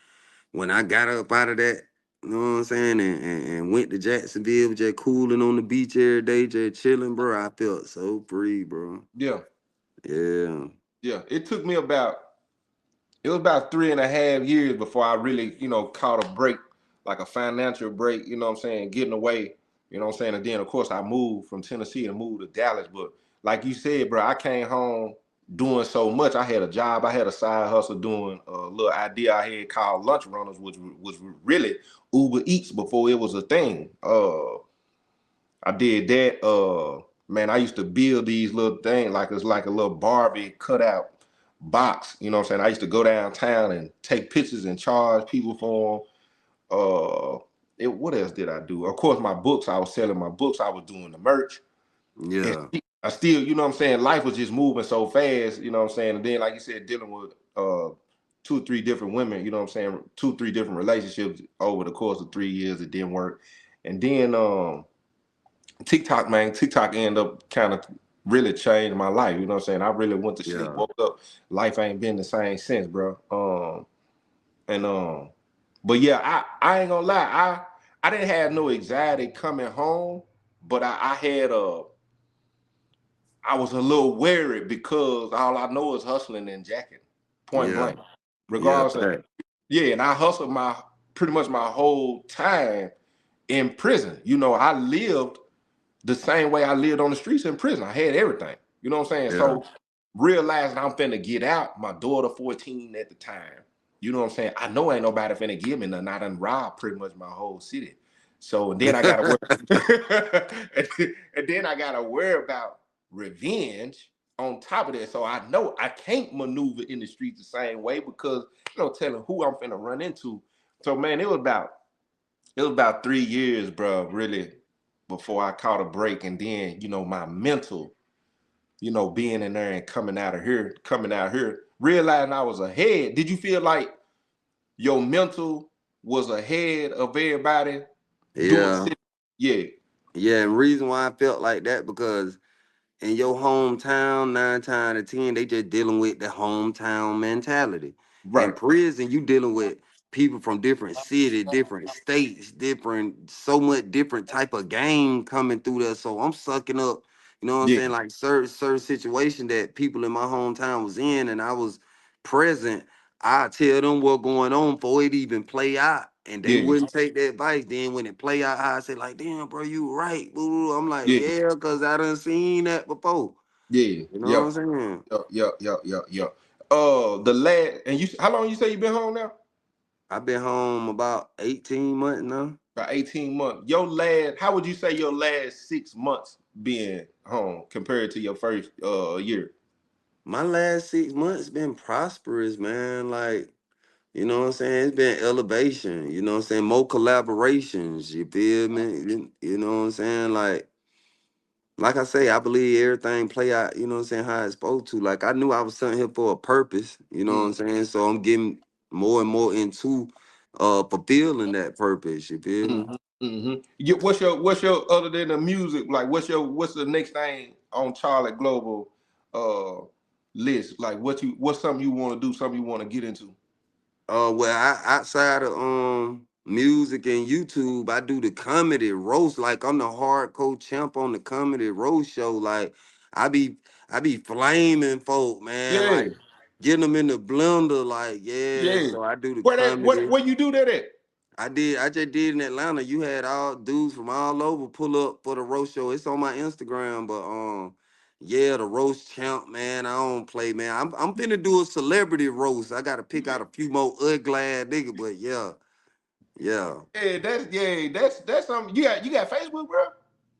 when I got up out of that, you know what I'm saying, and went to Jacksonville, just cooling on the beach every day, just chilling, bro. I felt so free, bro. Yeah. Yeah. Yeah. It was about 3.5 years before I really, caught a break, like a financial break, you know what I'm saying, getting away, you know what I'm saying? And then of course I moved from Tennessee and moved to Dallas. But like you said, bro, I came home doing so much. I had a job, I had a side hustle doing a little idea I had called Lunch Runners, which was really Uber Eats before it was a thing. I did that. Man, I used to build these little things like it's like a little Barbie cutout box. You know what I'm saying? I used to go downtown and take pictures and charge people for them. What else did I do? Of course, my books. I was selling my books. I was doing the merch. And Yeah. I still, you know what I'm saying, life was just moving so fast, you know what I'm saying? And then, like you said, dealing with 2 or 3 different women, you know what I'm saying, 2 or 3 different relationships over the course of 3 years, it didn't work. And then TikTok, man, TikTok ended up kind of really changed my life. You know what I'm saying? I really went to sleep, Yeah. woke up, life ain't been the same since, bro. And but yeah, I ain't gonna lie, I didn't have no anxiety coming home, but I had I was a little worried because all I know is hustling and jacking, point Yeah. blank. Yeah. Regardless of, yeah, and I hustled my pretty much my whole time in prison. You know, I lived the same way I lived on the streets in prison. I had everything. You know what I'm saying? Yeah. So realizing I'm finna get out, my daughter 14 at the time. You know what I'm saying? I know ain't nobody finna give me nothing. I done robbed pretty much my whole city. So and then I gotta worry and then I gotta worry about revenge on top of that. So I know I can't maneuver in the streets the same way because telling who I'm finna run into. So man, it was about 3 years, bro, really, before I caught a break. And then, my mental, being in there and coming out here, realizing I was ahead. Did you feel like your mental was ahead of everybody doing Yeah. shit? Yeah, Yeah. And reason why I felt like that because in your hometown, 9 times out of 10, they just dealing with the hometown mentality. In right. prison, you dealing with people from different cities, different states, different, so much different type of game coming through there. So I'm sucking up, you know what I'm Yeah, saying, like certain situation that people in my hometown was in, and I was present. I tell them what going on before it even play out. And they yeah, wouldn't take that advice. Then when it play out, I say like, "Damn, bro, you right." Boo, boo. I'm like, yeah, "Yeah, cause I done seen that before." yeah, You know what yep, I'm saying? yep. The last, and how long you say you been home now? I've been home about 18 months now. About 18 months. How would you say your last 6 months being home compared to your first year? My last 6 months been prosperous, man. Like, you know what I'm saying? It's been elevation. You know what I'm saying? More collaborations. You feel me? You know what I'm saying? Like I say, I believe everything play out, you know what I'm saying, how it's supposed to. Like I knew I was sent here for a purpose, you know what I'm saying? So I'm getting more and more into fulfilling that purpose, you feel me? Mm-hmm. Mm-hmm. What's your other than the music? Like, what's the next thing on Charlotte Global uh list? Like, what's something you want to do? Something you want to get into? Well, outside of music and YouTube, I do the comedy roast. Like I'm the hardcore champ on the comedy roast show. Like I be I be flaming folk, man. Yeah, Like getting them in the blender. Like yeah. yeah. So I do the Where that? What? comedy. Where you do that at? I just did in Atlanta. You had all dudes from all over pull up for the roast show. It's on my Instagram, but yeah, the roast champ, man. I don't play, man. I'm finna do a celebrity roast. I gotta pick out a few more ugly ass nigga, but yeah, yeah. That's something. You got Facebook, bro?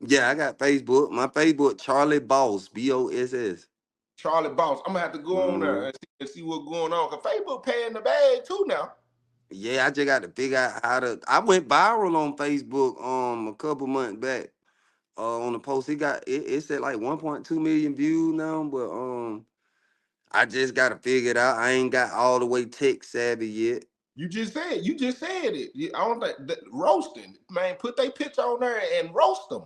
Yeah, I got Facebook. My Facebook, Charlie Boss, BOSS. Charlie Boss. I'm gonna have to go on there Mm-hmm. and see what's going on. Cause Facebook paying the bag too now. Yeah, I just got to figure out how to. I went viral on Facebook a couple months back. On the post. It said like 1.2 million views now, but I just gotta figure it out. I ain't got all the way tech savvy yet. You just said it. I don't think roasting, man. Put their picture on there and roast them.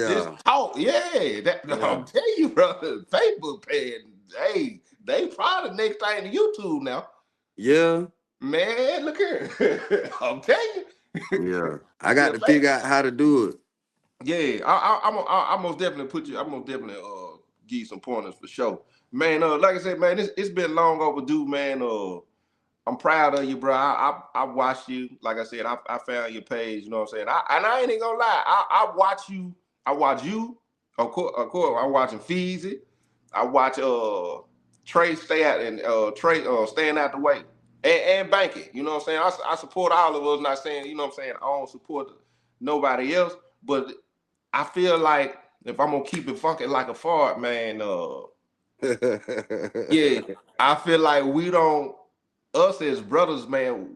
Just Yeah, talk. Yeah, that yeah, I'm telling you, brother. Facebook paying. Hey, they probably next thing to YouTube now. yeah, Man, look here. I'm telling you. yeah. I got Yeah, to figure out how to do it. yeah. I most definitely put you. I'm most definitely give you some pointers for sure, man. Like I said, man, it's been long overdue, man. I'm proud of you, bro. I watched you. Like I said, I found your page. You know what I'm saying? I ain't even gonna lie. I watch you. I watch you. Of course. I'm watching Feezy. I watch Trey stay out and Trey staying out the way and Banky. You know what I'm saying? I support all of us. Not saying you know what I'm saying. I don't support nobody else, but I feel like if I'm gonna keep it funky like a fart, man. Yeah, I feel like we don't us as brothers, man,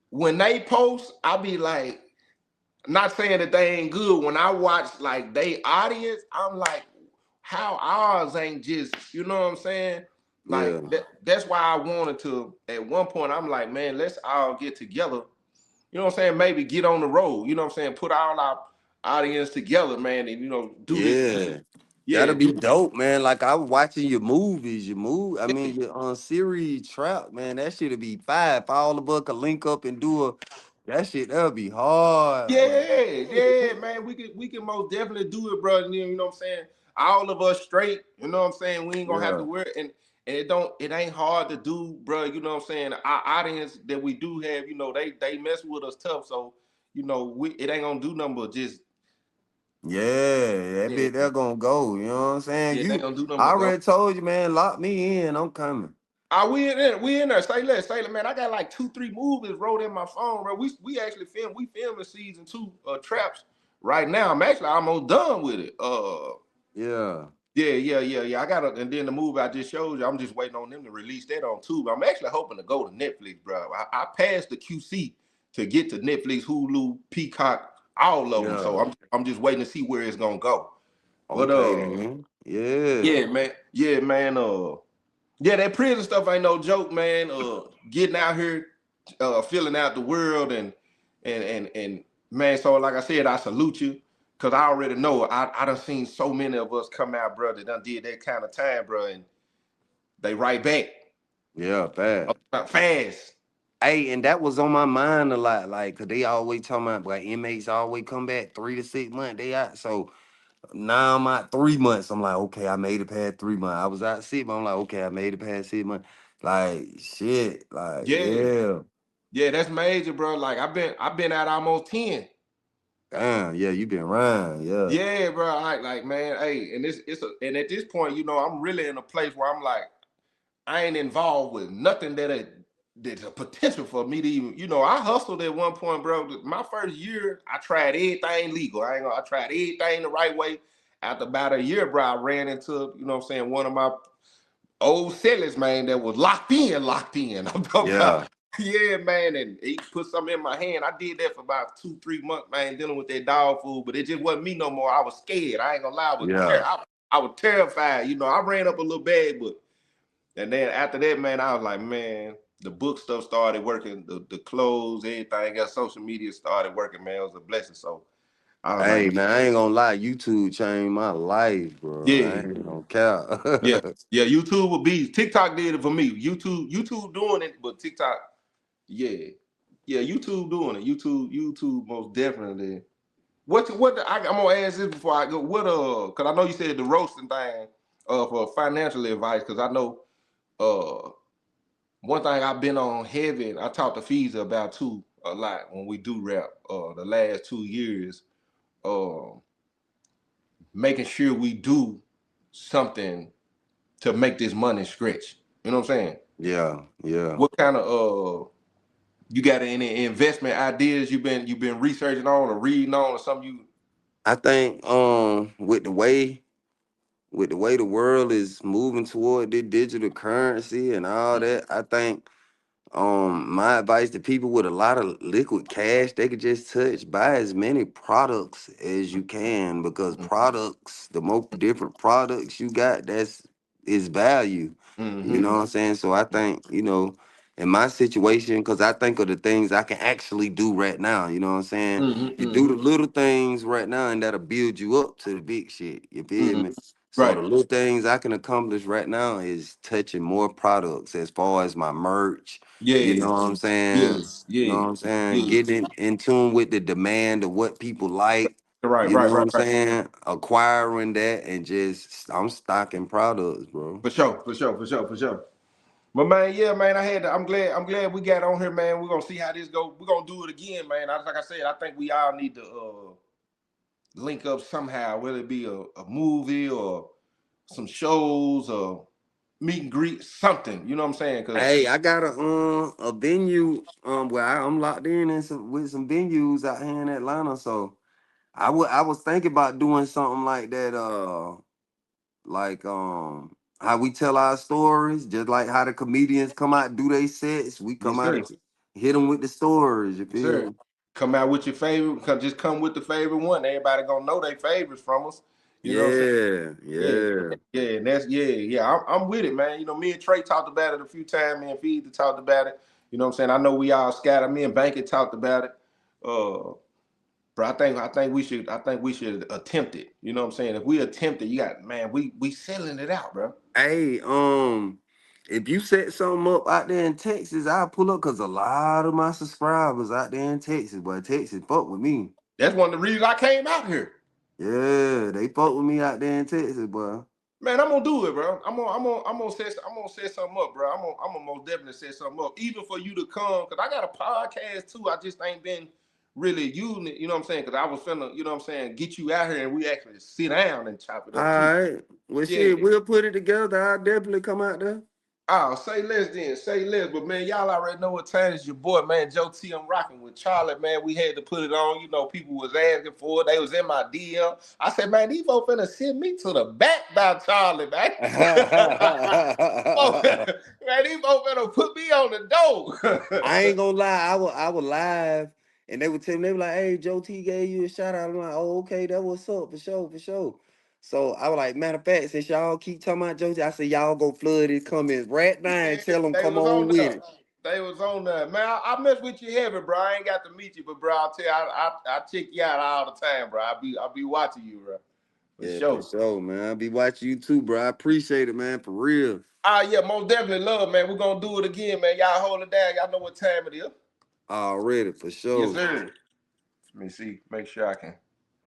when they post, I be like, not saying that they ain't good. When I watch like they audience, I'm like, how ours ain't just, you know what I'm saying? Yeah. Like that's why I wanted to, at one point, I'm like, man, let's all get together. You know what I'm saying? Maybe get on the road. You know what I'm saying? Put all our audience together, man, and do this. Yeah. Yeah, That'll be dope, man. Like I was watching your movies, I mean your series trap, man. That shit'll be fire. If all of us could link up and do that shit, that'll be hard, bro. yeah, man. We can most definitely do it, bro. You know what I'm saying? All of us straight. You know what I'm saying? We ain't gonna have to Yeah. worry, and it ain't hard to do, bro. You know what I'm saying? Our audience that we do have, they mess with us tough. So it ain't gonna do nothing but just Yeah, that yeah, bit they're gonna go. You know what I'm saying? yeah. They gonna do nothing I but go. already told you, man, lock me in. I'm coming. We in there. We in there. Say less, man. I got like 2, 3 movies rolled in my phone, bro. We actually filming season 2 Traps right now. I'm actually almost done with it. Yeah. Yeah. I got and then the movie I just showed you, I'm just waiting on them to release that on Tubi. I'm actually hoping to go to Netflix, bro. I passed the QC to get to Netflix, Hulu, Peacock, all of them. So Yeah. I'm just waiting to see where it's gonna go. But Okay then. Yeah. yeah, man. Yeah, man. Yeah, that prison stuff ain't no joke, man. Getting out here, filling out the world, and man. So like I said, I salute you because I already know I done seen so many of us come out, bro, that done did that kind of time, bro, and they right back Yeah, fast. fast. Hey, and that was on my mind a lot, like, cause they always talking about, like, inmates always come back 3 to 6 months. They out, so now I'm at 3 months. I'm like, okay, I made it past 3 months. I was out 6 months. I'm like, okay, I made it past 6 months. Like, shit, like, Yeah, yeah, yeah, that's major, bro. Like I've been out almost 10. damn, yeah, you been around, yeah, Yeah, bro. Like man, hey, and and at this point, I'm really in a place where I'm like, I ain't involved with nothing that's a potential for me to even, I hustled at one point, bro. My first year, I tried everything legal. I tried everything the right way. After about a year, bro, I ran into, one of my old sellers, man, that was locked in, locked in. I'm talking about, yeah, yeah, man, and he put something in my hand. I did that for about 2, 3 months, man, dealing with that dog food, but it just wasn't me no more. I was scared. I ain't gonna lie, yeah, I was terrified. I ran up a little bag, and then after that, man, I was like, man, the book stuff started working, the clothes, everything else, social media started working, man. It was a blessing. So I was Hey, like, man, I ain't gonna lie, YouTube changed my life, bro. I yeah, ain't gonna yeah, count. yeah. YouTube would be TikTok did it for me. YouTube doing it, but TikTok, yeah, yeah. YouTube doing it. YouTube most definitely. I'm gonna ask this before I go. Because I know you said the roasting thing, for financial advice. Because I know, one thing I've been on heavy, I talked to Feezy about too a lot when we do rap. The last 2 years, uh, making sure we do something to make this money stretch. You know what I'm saying? Yeah, yeah. What kind of you got any investment ideas you've been researching on or reading on or something you? I think with the way the world is moving toward the digital currency and all that, I think my advice to people with a lot of liquid cash, they could just buy as many products as you can, because the more different products you got, that's is value. You Mm-hmm. know what I'm saying? So I think, in my situation, because I think of the things I can actually do right now, you know what I'm saying? You do Mm-hmm. the little things right now and that'll build you up to the big shit. You feel Mm-hmm. me? So Right. the little things I can accomplish right now is touching more products as far as my merch. You Yeah. know what I'm Yeah. saying? You know Yeah. what I'm saying? Yeah. Getting in tune with the demand of what people like. Right. You know Right. what Right. I'm Right. saying? Acquiring that and I'm stocking products, bro. For sure. For sure. For sure. For sure. But man, yeah, man, I'm glad we got on here, man. We're gonna see how this go. We're gonna do it again, man. Like I said, I think we all need to link up somehow, whether it be a movie or some shows or meet and greet, something. You know what I'm saying? Cause Hey, I got a venue where I'm locked in with some venues out here in Atlanta. So I was thinking about doing something like that, like how we tell our stories, just like how the comedians come out and do their sets. We come yes, out sir. and hit them with the stories. You Yes, feel sir. me? Come out with your favorite. Just come with the favorite one. Everybody gonna know their favorites from us. You know what I'm saying? Yeah. And that's I'm with it, man. You know, me and Trey talked about it a few times. Me and Feed talked about it. You know what I'm saying? I know we all scattered. Me and Bankett talked about it. Bro, I think we should attempt it. You know what I'm saying? If we attempt it, we selling it out, bro. Hey, if you set something up out there in Texas, I'll pull up because a lot of my subscribers out there in Texas, boy, Texas fuck with me. That's one of the reasons I came out here. Yeah, they fuck with me out there in Texas, boy. Man, I'm gonna do it, bro. I'm gonna set something up, bro. I'm gonna most definitely set something up, even for you to come, cause I got a podcast too. I just ain't been really using it, you know what I'm saying? Cause I was finna, you know what I'm saying, get you out here and we actually sit down and chop it All up too. right. Well, Yeah. shit, we'll put it together. I'll definitely come out there. Oh, say less then, say less. But man, y'all already know what time is your boy, man. Joe T, I'm rocking with Charlie, man. We had to put it on. You know, people was asking for it. They was in my DM. I said, man, these folks finna send me to the back by Charlie, man. Oh, man, these folks finna put me on the door. I ain't gonna lie, I was live and they would tell me, they were like, hey, Joe T gave you a shout out. I'm like, oh, okay, that what's up, for sure. So I was like, matter of fact, since y'all keep talking about Joe T, I said, y'all go flood his comments right now and tell them come on with it. They was on there. Man, I mess with you heavy, bro. I ain't got to meet you, but bro, I'll tell you, I check you out all the time, bro. I'll be watching you, bro. For sure, man. I'll be watching you too, bro. I appreciate it, man, for real. Yeah, most definitely love, man. We're gonna do it again, man. Y'all hold it down. Y'all know what time it is. Already, for sure. Yes, sir. Let me see. Make sure I can.